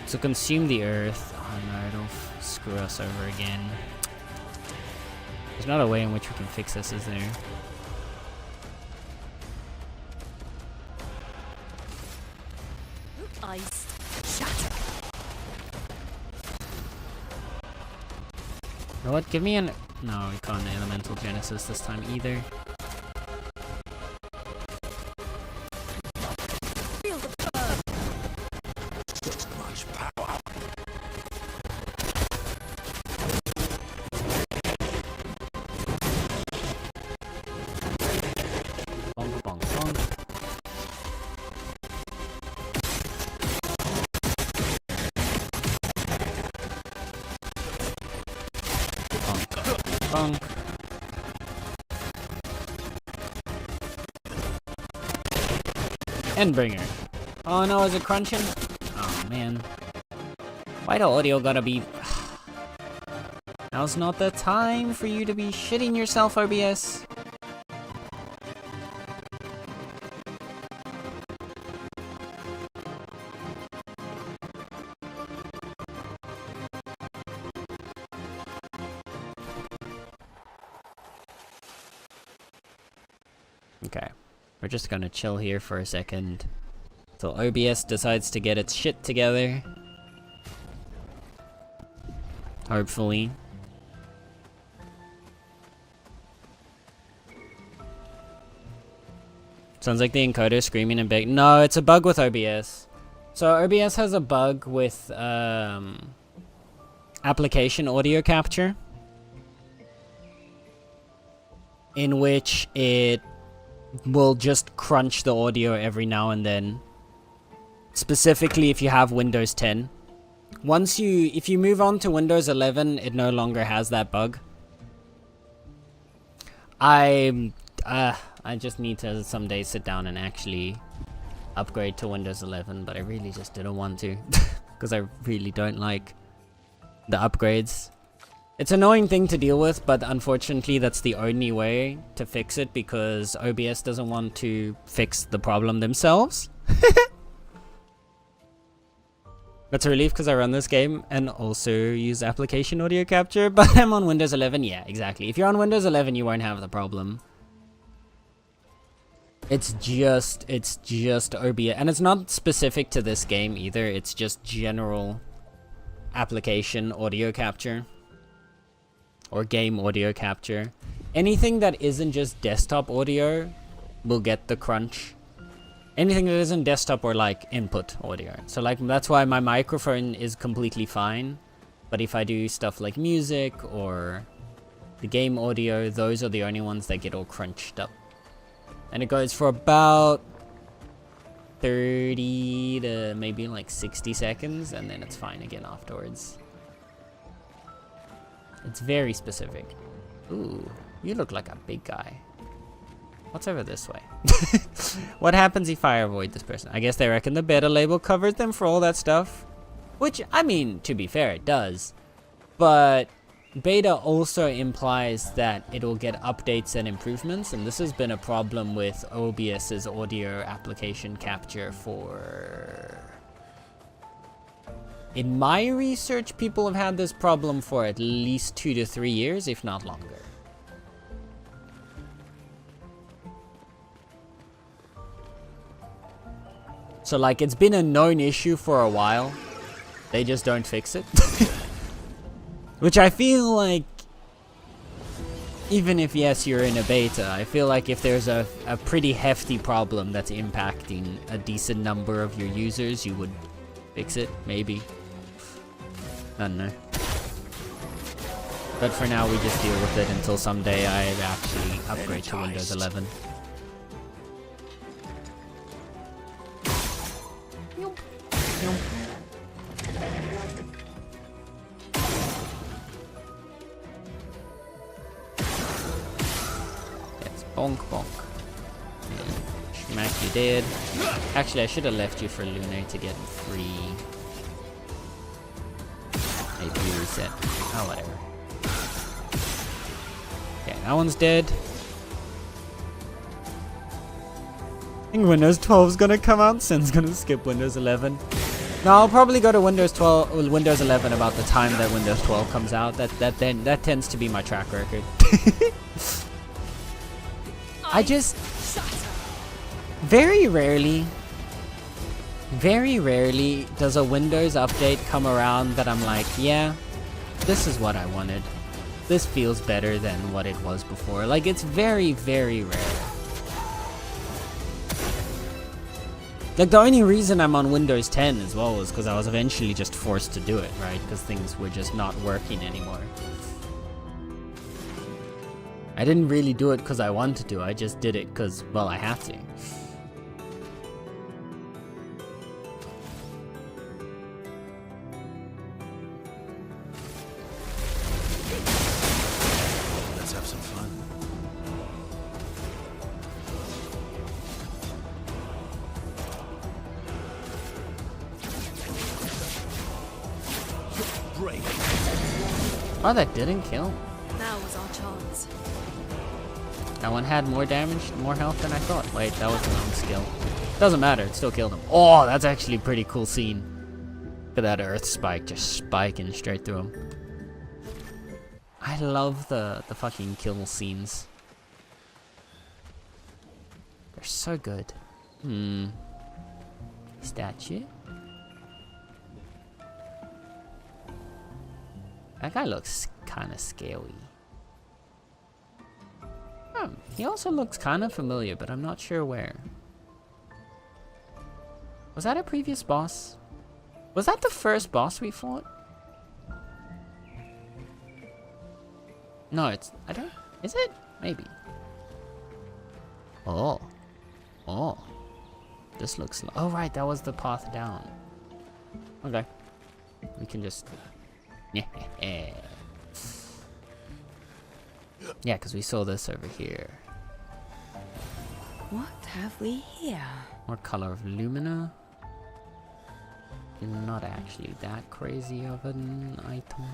So consume the earth. Oh no, it'll screw us over again. There's not a way in which we can fix this, is there? Ice. Shatter. You know what? Give me an... No, we can't Elemental Genesis this time either. Feel the burn. Much power. Bonk, bonk, bonk. Bonk. Endbringer. Oh no, is it crunching? Oh man. Why the audio gotta be... Now's not the time for you to be shitting yourself, OBS. Okay, we're just gonna chill here for a second till OBS decides to get its shit together. Hopefully. Sounds like the encoder screaming and begging. No, it's a bug with OBS. So OBS has a bug with application audio capture, in which it will just crunch the audio every now and then. Specifically if you have Windows 10. If you move on to Windows 11, it no longer has that bug. I just need to someday sit down and actually upgrade to Windows 11, but I really just didn't want to because I really don't like the upgrades. It's an annoying thing to deal with, but unfortunately that's the only way to fix it because OBS doesn't want to fix the problem themselves. That's a relief because I run this game and also use application audio capture, but I'm on Windows 11. Yeah, exactly. If you're on Windows 11, you won't have the problem. It's just OBS, and it's not specific to this game either. It's just general application audio capture. Or game audio capture. Anything that isn't just desktop audio will get the crunch. Anything that isn't desktop or like input audio. So like that's why my microphone is completely fine. But if I do stuff like music or the game audio, those are the only ones that get all crunched up. And it goes for about 30 to maybe like 60 seconds and then it's fine again afterwards. It's very specific. Ooh, you look like a big guy. What's over this way? What happens if I avoid this person? I guess they reckon the beta label covers them for all that stuff. Which, I mean, to be fair, it does. But beta also implies that it'll get updates and improvements. And this has been a problem with OBS's audio application capture for... In my research, people have had this problem for at least 2 to 3 years, if not longer. So like, it's been a known issue for a while. They just don't fix it. Which I feel like, even if yes, you're in a beta, I feel like if there's a pretty hefty problem that's impacting a decent number of your users, you would fix it, maybe. I don't know. But for now, we just deal with it until someday I actually upgrade to Windows 11. Yes, bonk bonk. Smack you dead. Actually, I should have left you for Lunar to get free. AP reset. Oh, whatever. Okay, that one's dead. I think Windows 12 is gonna come out. Sen's gonna skip Windows 11. No, I'll probably go to Windows 11 about the time that Windows 12 comes out. That tends to be my track record. I just very rarely does a Windows update come around that I'm like, yeah, this is what I wanted. This feels better than what it was before. Like, it's very, very rare. Like, the only reason I'm on Windows 10 as well is because I was eventually just forced to do it, right? Because things were just not working anymore. I didn't really do it because I wanted to. I just did it because, well, I had to. Let's have some fun. Break. Oh, that didn't kill. Now was our chance. That one had more damage, more health than I thought. Wait, that was the wrong skill. Doesn't matter, it still killed him. Oh, that's actually a pretty cool scene. Look at that earth spike just spiking straight through him. I love the fucking kill scenes. They're so good. Statue? That guy looks kind of scary. He also looks kind of familiar, but I'm not sure where. Was that a previous boss? Was that the first boss we fought? No, it's... I don't... Is it? Maybe. Oh. Oh. This looks... Oh, right, that was the path down. Okay. We can just... Yeah, because we saw this over here. What have we here? More color of Lumina. Not actually that crazy of an item.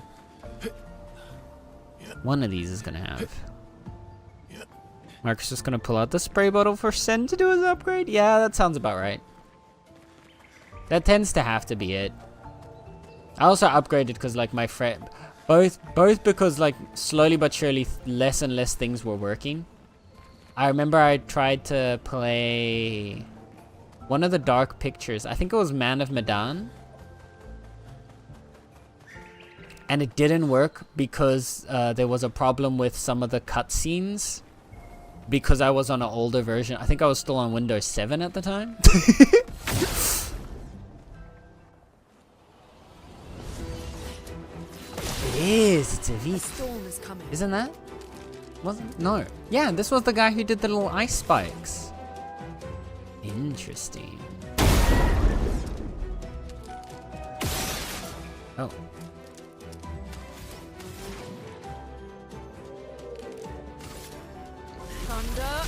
One of these is gonna have. Mark's just gonna pull out the spray bottle for Sen to do his upgrade? Yeah, that sounds about right. That tends to have to be it. I also upgraded because, like, my friend... Both because, like, slowly but surely less and less things were working. I remember I tried to play one of the Dark Pictures. I think it was Man of Medan. And it didn't work because there was a problem with some of the cutscenes. Because I was on an older version. I think I was still on Windows 7 at the time. It is. It's a V. Storm is coming. Isn't that? Wasn't? No. Yeah, this was the guy who did the little ice spikes. Interesting. Oh. Thunder.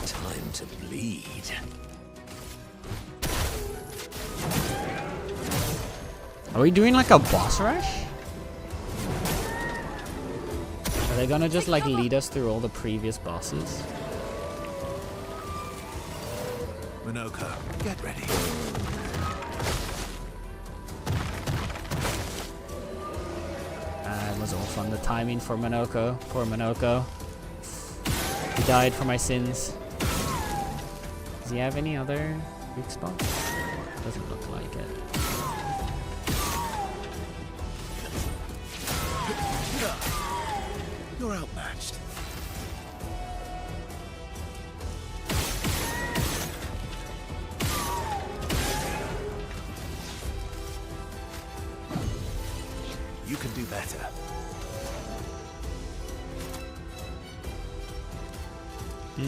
Time to bleed. Are we doing like a boss rush? Are they gonna just like lead us through all the previous bosses? Minoko, get ready. It was off on the timing for Minoko. Poor Minoko. He died for my sins. Does he have any other weak spots? Doesn't look like it. You're outmatched. You can do better. The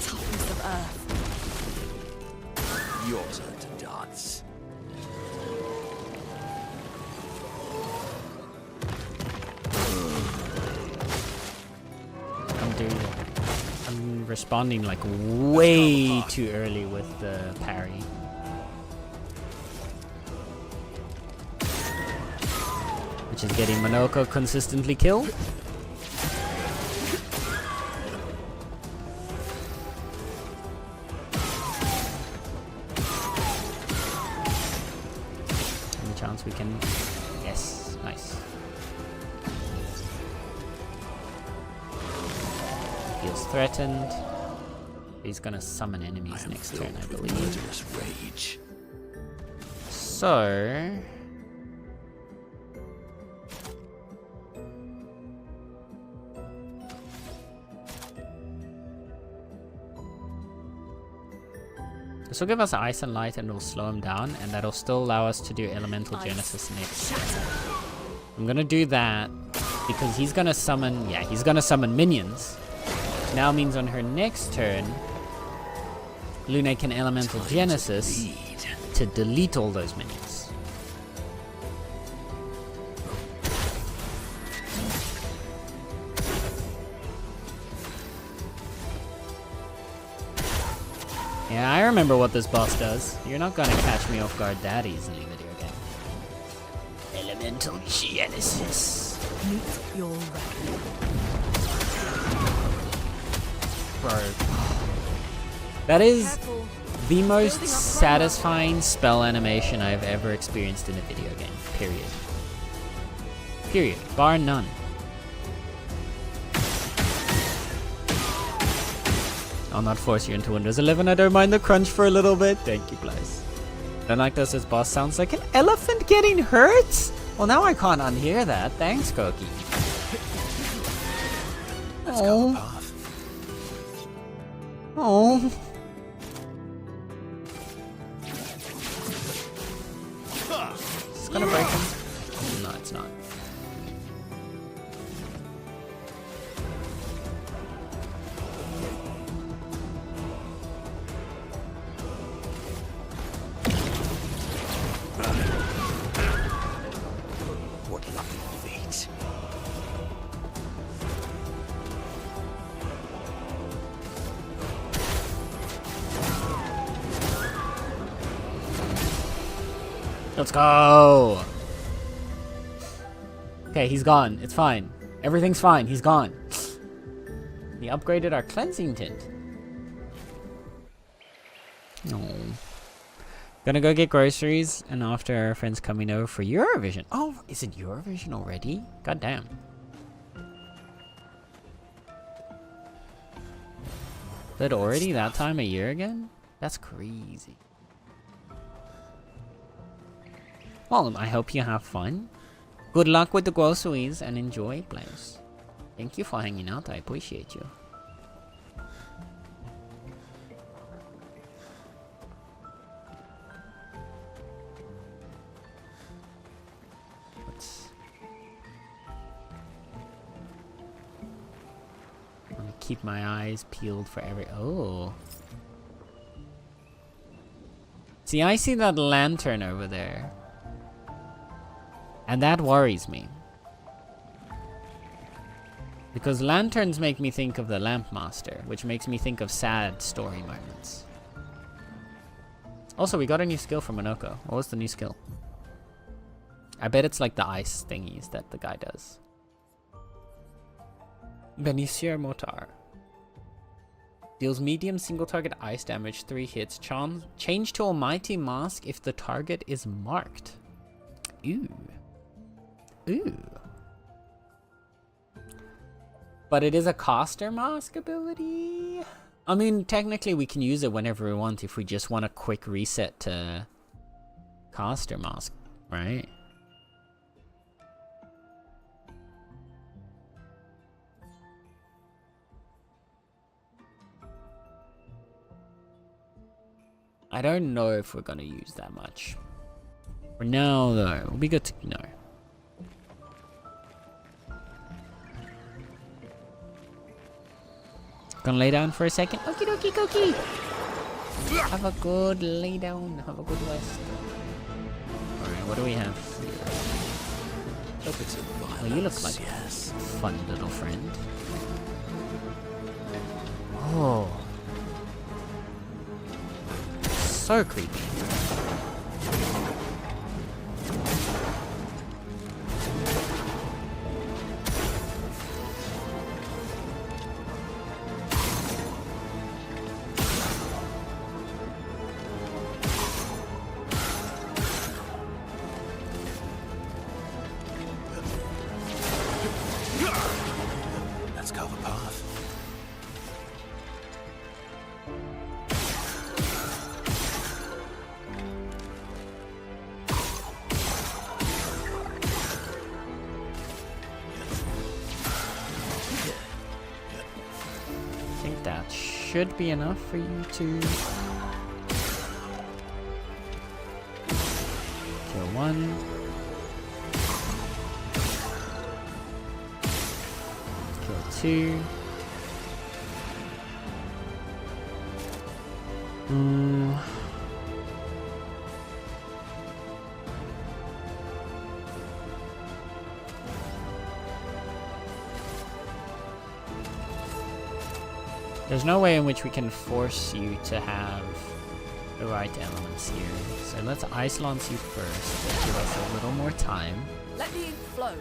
toughness of Earth. Your turn to dance. I'm responding like way too early with the parry. Which is getting Monoko consistently killed. Any chance we can... Yes, nice. Feels threatened. He's gonna summon enemies next turn, I believe. Murderous rage. So... this will give us Ice and Light and it'll slow him down, and that'll still allow us to do Elemental Genesis next. I'm gonna do that because he's gonna summon, yeah, he's gonna summon minions. Which now means on her next turn, Lune can Elemental Genesis to delete all those minions. Yeah, I remember what this boss does. You're not gonna catch me off guard that easily, video game. Elemental Genesis. Meet your reckoning. Bro. That is Careful. the most satisfying spell animation I've ever experienced in a video game. Period. Period. Bar none. I'll not force you into Windows 11. I don't mind the crunch for a little bit. Thank you, Blaze. Don't like this. This boss sounds like an elephant getting hurt. Well, now I can't unhear that. Thanks, Koki. Let's go the path. Oh. It's gonna break him. No, it's not. What lucky fate. Let's go. Okay, he's gone. It's fine. Everything's fine. He's gone. We upgraded our cleansing tint. No. Gonna go get groceries, and after our friends coming over for Eurovision. Oh, is it Eurovision already? God damn. Is it already that time of year again? That's crazy. Well, I hope you have fun. Good luck with the groceries and enjoy, Blaze. Thank you for hanging out. I appreciate you. I'm gonna keep my eyes peeled for every... Oh. See, I see that lantern over there. And that worries me. Because lanterns make me think of the Lampmaster, which makes me think of sad story moments. Also, we got a new skill from Monoko. What was the new skill? I bet it's like the ice thingies that the guy does. Benicio Motar. Deals medium single target ice damage, 3 hits. Change to Almighty Mask if the target is marked. Ooh. Ooh. But it is a caster mask ability? I mean, technically we can use it whenever we want if we just want a quick reset to caster mask, right? I don't know if we're gonna use that much. For now, though, it'll be good to know. Gonna lay down for a second. Okie dokie dokie. Have a good lay down. Have a good rest. Alright, what do we have here? A bit of violence, Well, you look like yes. a fun little friend. Oh. So creepy. Let's go the path. I think that should be enough for you to kill one. Kill two. There's no way in which we can force you to have the right elements here. So let's ice lance you first. That give us a little more time. Let the ink flow.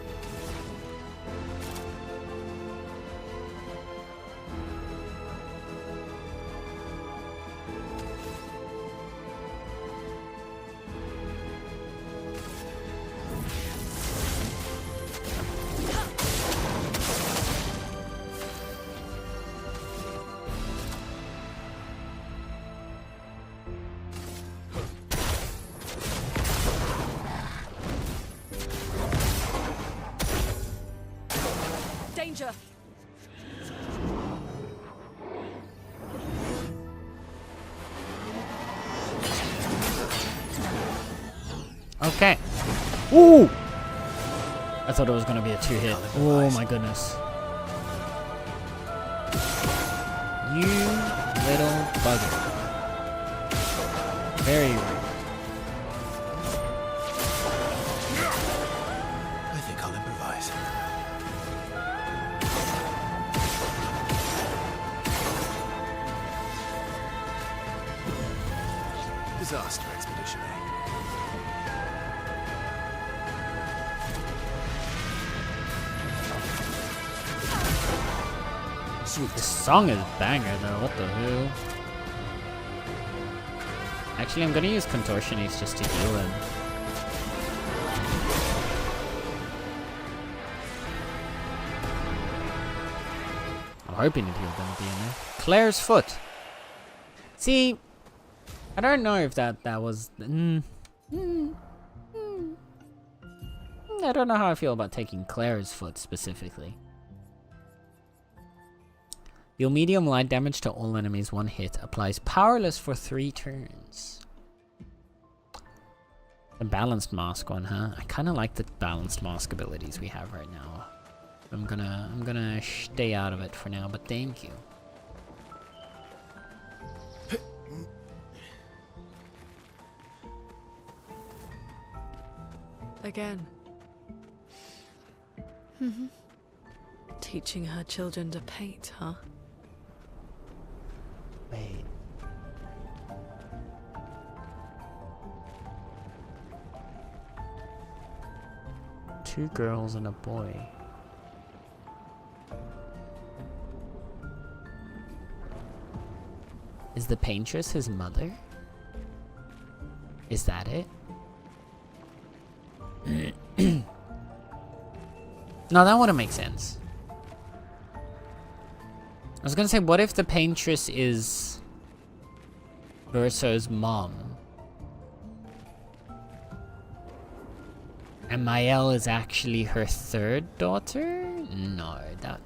Danger. Okay. Ooh! I thought it was gonna be a two-hit. Oh my goodness. You little bugger. Very rude. I think I'll improvise. Disaster expedition, eh? This song is banger though, what the hell? Actually, I'm gonna use Contortionist just to heal him. I'm hoping that he'll gonna be in there. Claire's foot. See, I don't know if that was... I don't know how I feel about taking Claire's foot specifically. Deal medium light damage to all enemies, one hit. Applies powerless for 3 turns. The balanced mask one, huh? I kind of like the balanced mask abilities we have right now. I'm gonna stay out of it for now, but thank you. Again. Teaching her children to paint, huh? Wait. Two girls and a boy. Is the Paintress his mother? Is that it? No, that wouldn't make sense. I was gonna say, what if the Paintress is Verso's mom? And Mael is actually her 3rd daughter? No, that...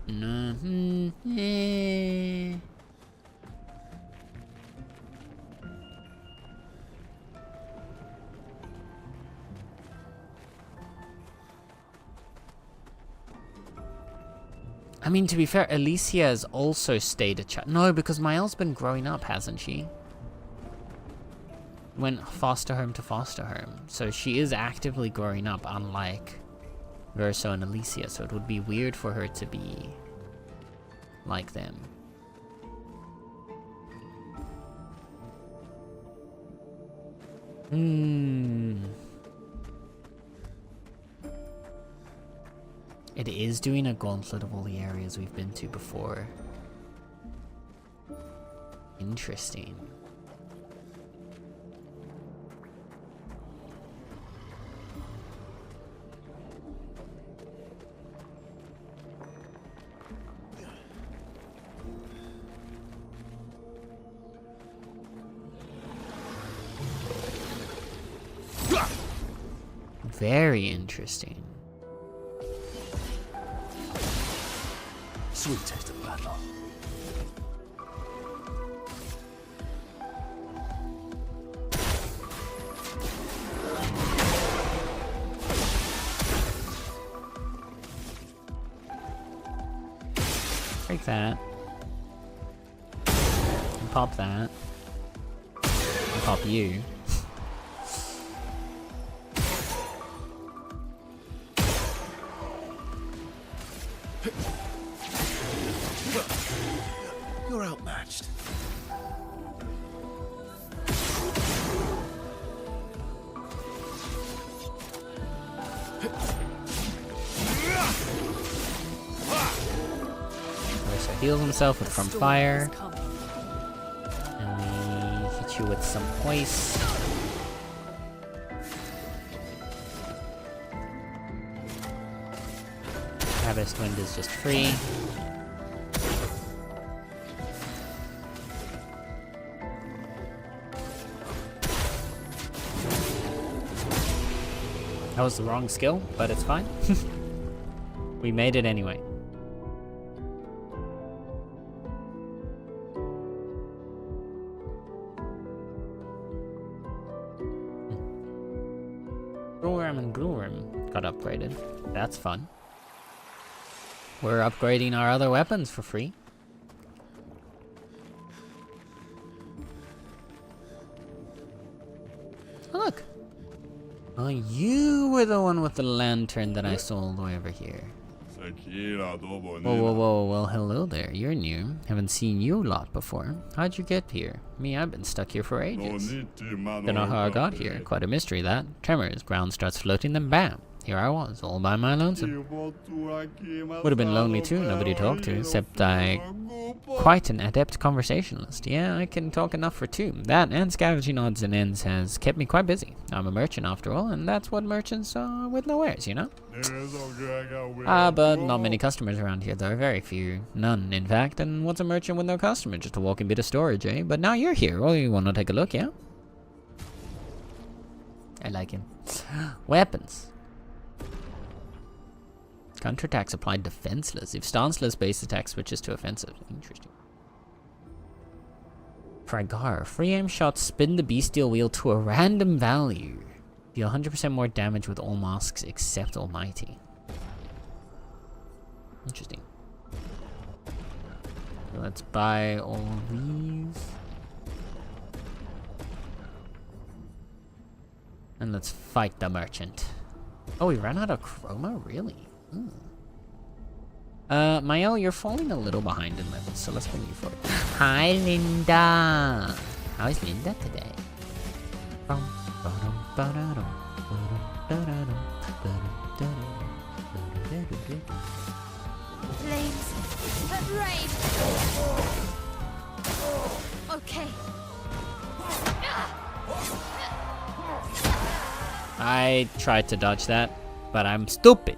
No. I mean, to be fair, Alicia has also stayed a child. No, because Mael's been growing up, hasn't she? Went foster home to foster home. So she is actively growing up, unlike Verso and Alicia. So it would be weird for her to be like them. It is doing a gauntlet of all the areas we've been to before. Interesting. Very interesting. Sweet taste of battle. Break that. And pop that. And pop you. You're outmatched. So heals himself with from fire. And we hit you with some hoist. Harvest Wind is just free. That was the wrong skill, but it's fine. We made it anyway. Brewworm and Brewworm got upgraded. That's fun. We're upgrading our other weapons for free. Oh, look. Oh, you were the one with the lantern that I saw all the way over here. Whoa, well, hello there. You're new. Haven't seen you a lot before. How'd you get here? Me, I've been stuck here for ages. Don't know how I got here. Quite a mystery, that. Tremors, ground starts floating, then bam. Here I was, all by my lonesome. Would have been lonely too, nobody to talk to, except quite an adept conversationalist. Yeah, I can talk enough for two. That and scavenging odds and ends has kept me quite busy. I'm a merchant after all, and that's what merchants are with no wares, you know? But not many customers around here, though. Very few. None, in fact. And what's a merchant with no customer? Just a walking bit of storage, eh? But now you're here. Well, you want to take a look, yeah? I like him. Weapons. Counterattacks applied defenseless. If stanceless base attack switches to offensive. Interesting. Fragar. Free aim shots spin the bestial wheel to a random value. Deal 100% more damage with all masks except Almighty. Interesting. So let's buy all these. And let's fight the merchant. Oh, we ran out of chroma? Really? Mael, you're falling a little behind in levels, so let's bring you forward. Hi, Linda! How is Linda today? Flames. Rain. Okay. I tried to dodge that, but I'm stupid.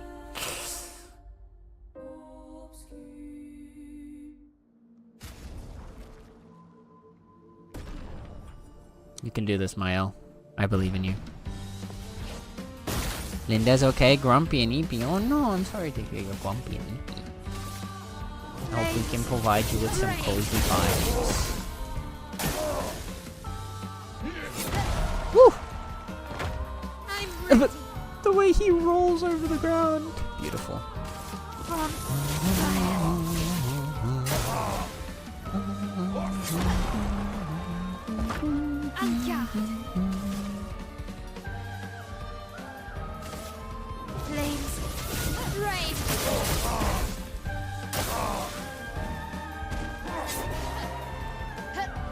You can do this, Mael. I believe in you. Linda's okay, grumpy and eepy. Oh no, I'm sorry to hear you're grumpy and eepy. I hope we can provide you with some cozy vibes. Woo! But the way he rolls over the ground. Beautiful. En garde. Flames. Let rain.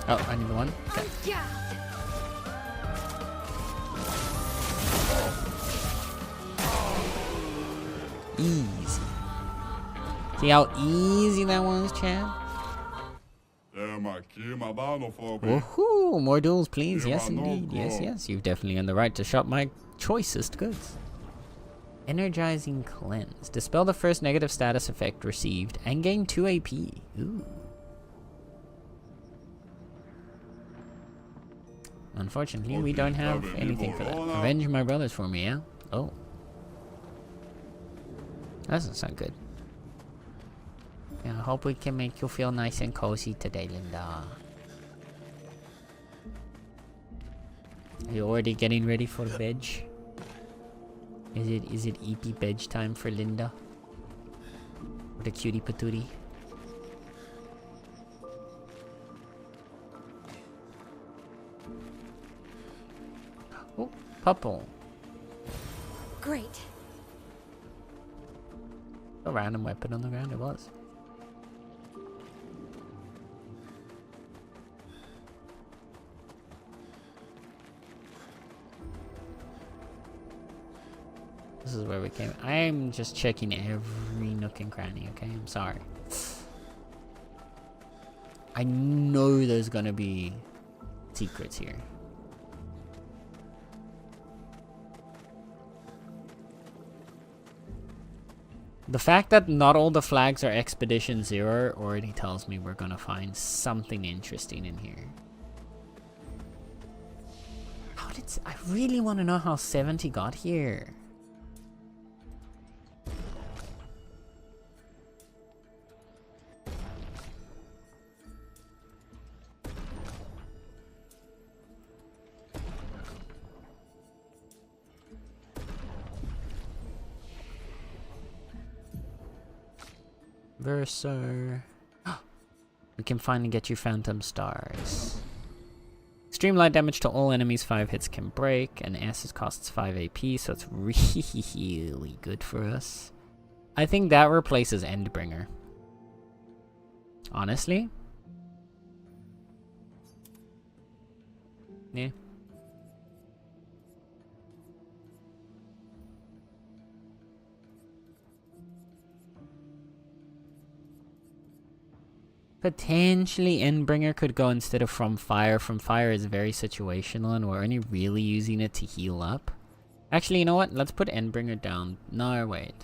Oh, I need the one. En garde. Easy. See how easy that was, Chad? Woohoo! More duels, please. Yes, indeed. Yes, yes. You've definitely earned the right to shop my choicest goods. Energizing Cleanse. Dispel the first negative status effect received and gain 2 AP. Ooh. Unfortunately, we don't have anything for that. Avenge my brothers for me, yeah? Oh. That doesn't sound good. Yeah, I hope we can make you feel nice and cozy today, Linda. Are you already getting ready for bed? Is it EP bed time for Linda? Or the cutie patootie? Oh, purple. Great. A random weapon on the ground, it was. This is where we came. I'm just checking every nook and cranny, okay? I'm sorry. I know there's gonna be secrets here. The fact that not all the flags are Expedition 0 already tells me we're gonna find something interesting in here. I really want to know how 70 got here. Verser. We can finally get you Phantom Stars. Extreme light damage to all enemies, 5 hits can break, and Acid costs 5 AP, so it's really good for us. I think that replaces Endbringer. Honestly. Yeah. Potentially Endbringer could go instead of From Fire. From Fire is very situational and we're only really using it to heal up. Actually, you know what? Let's put Endbringer down. No, wait.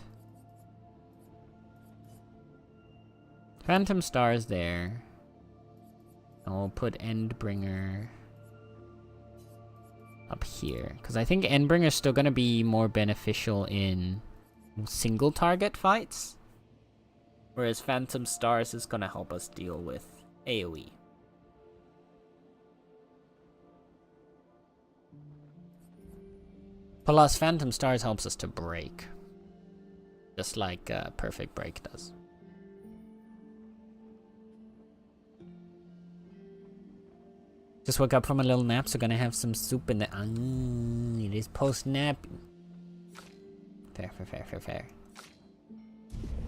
Phantom Star's there. And we'll put Endbringer up here. Because I think Endbringer's still going to be more beneficial in single target fights. Whereas Phantom Stars is gonna help us deal with AoE. Plus, Phantom Stars helps us to break. Just like Perfect Break does. Just woke up from a little nap, so gonna have some soup in the... it is post-nap. Fair.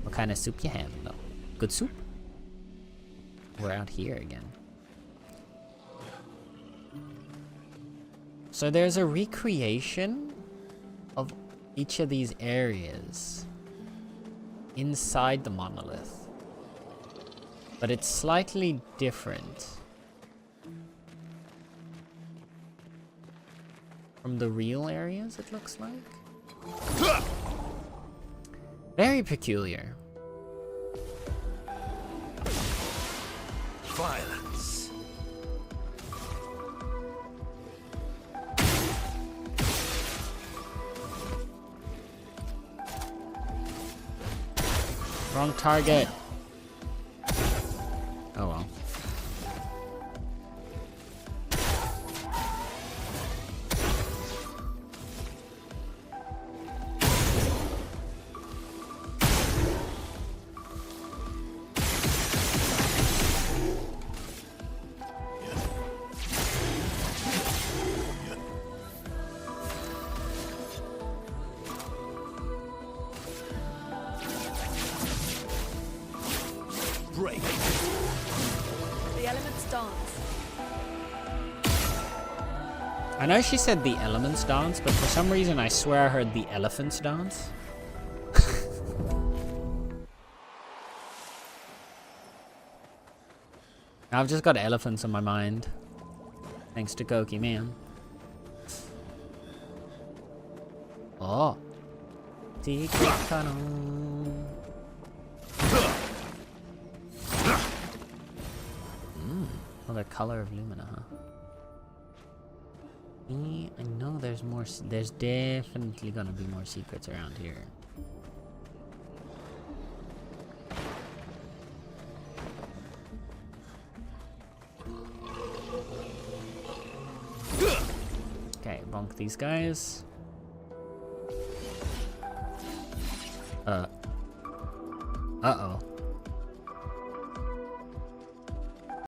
What kind of soup you have, though? Good soup? We're out here again. So there's a recreation of each of these areas inside the monolith. But it's slightly different from the real areas, it looks like. Very peculiar. Violence. Wrong target. Oh well. break. The elements dance. I know she said the elements dance, but for some reason I swear I heard the elephants dance. I've just got elephants in my mind. Thanks to Koki, man. Oh. Secret tunnel. Oh, the color of Lumina, huh? I know there's more. There's definitely gonna be more secrets around here. Okay, bonk these guys. Uh-oh.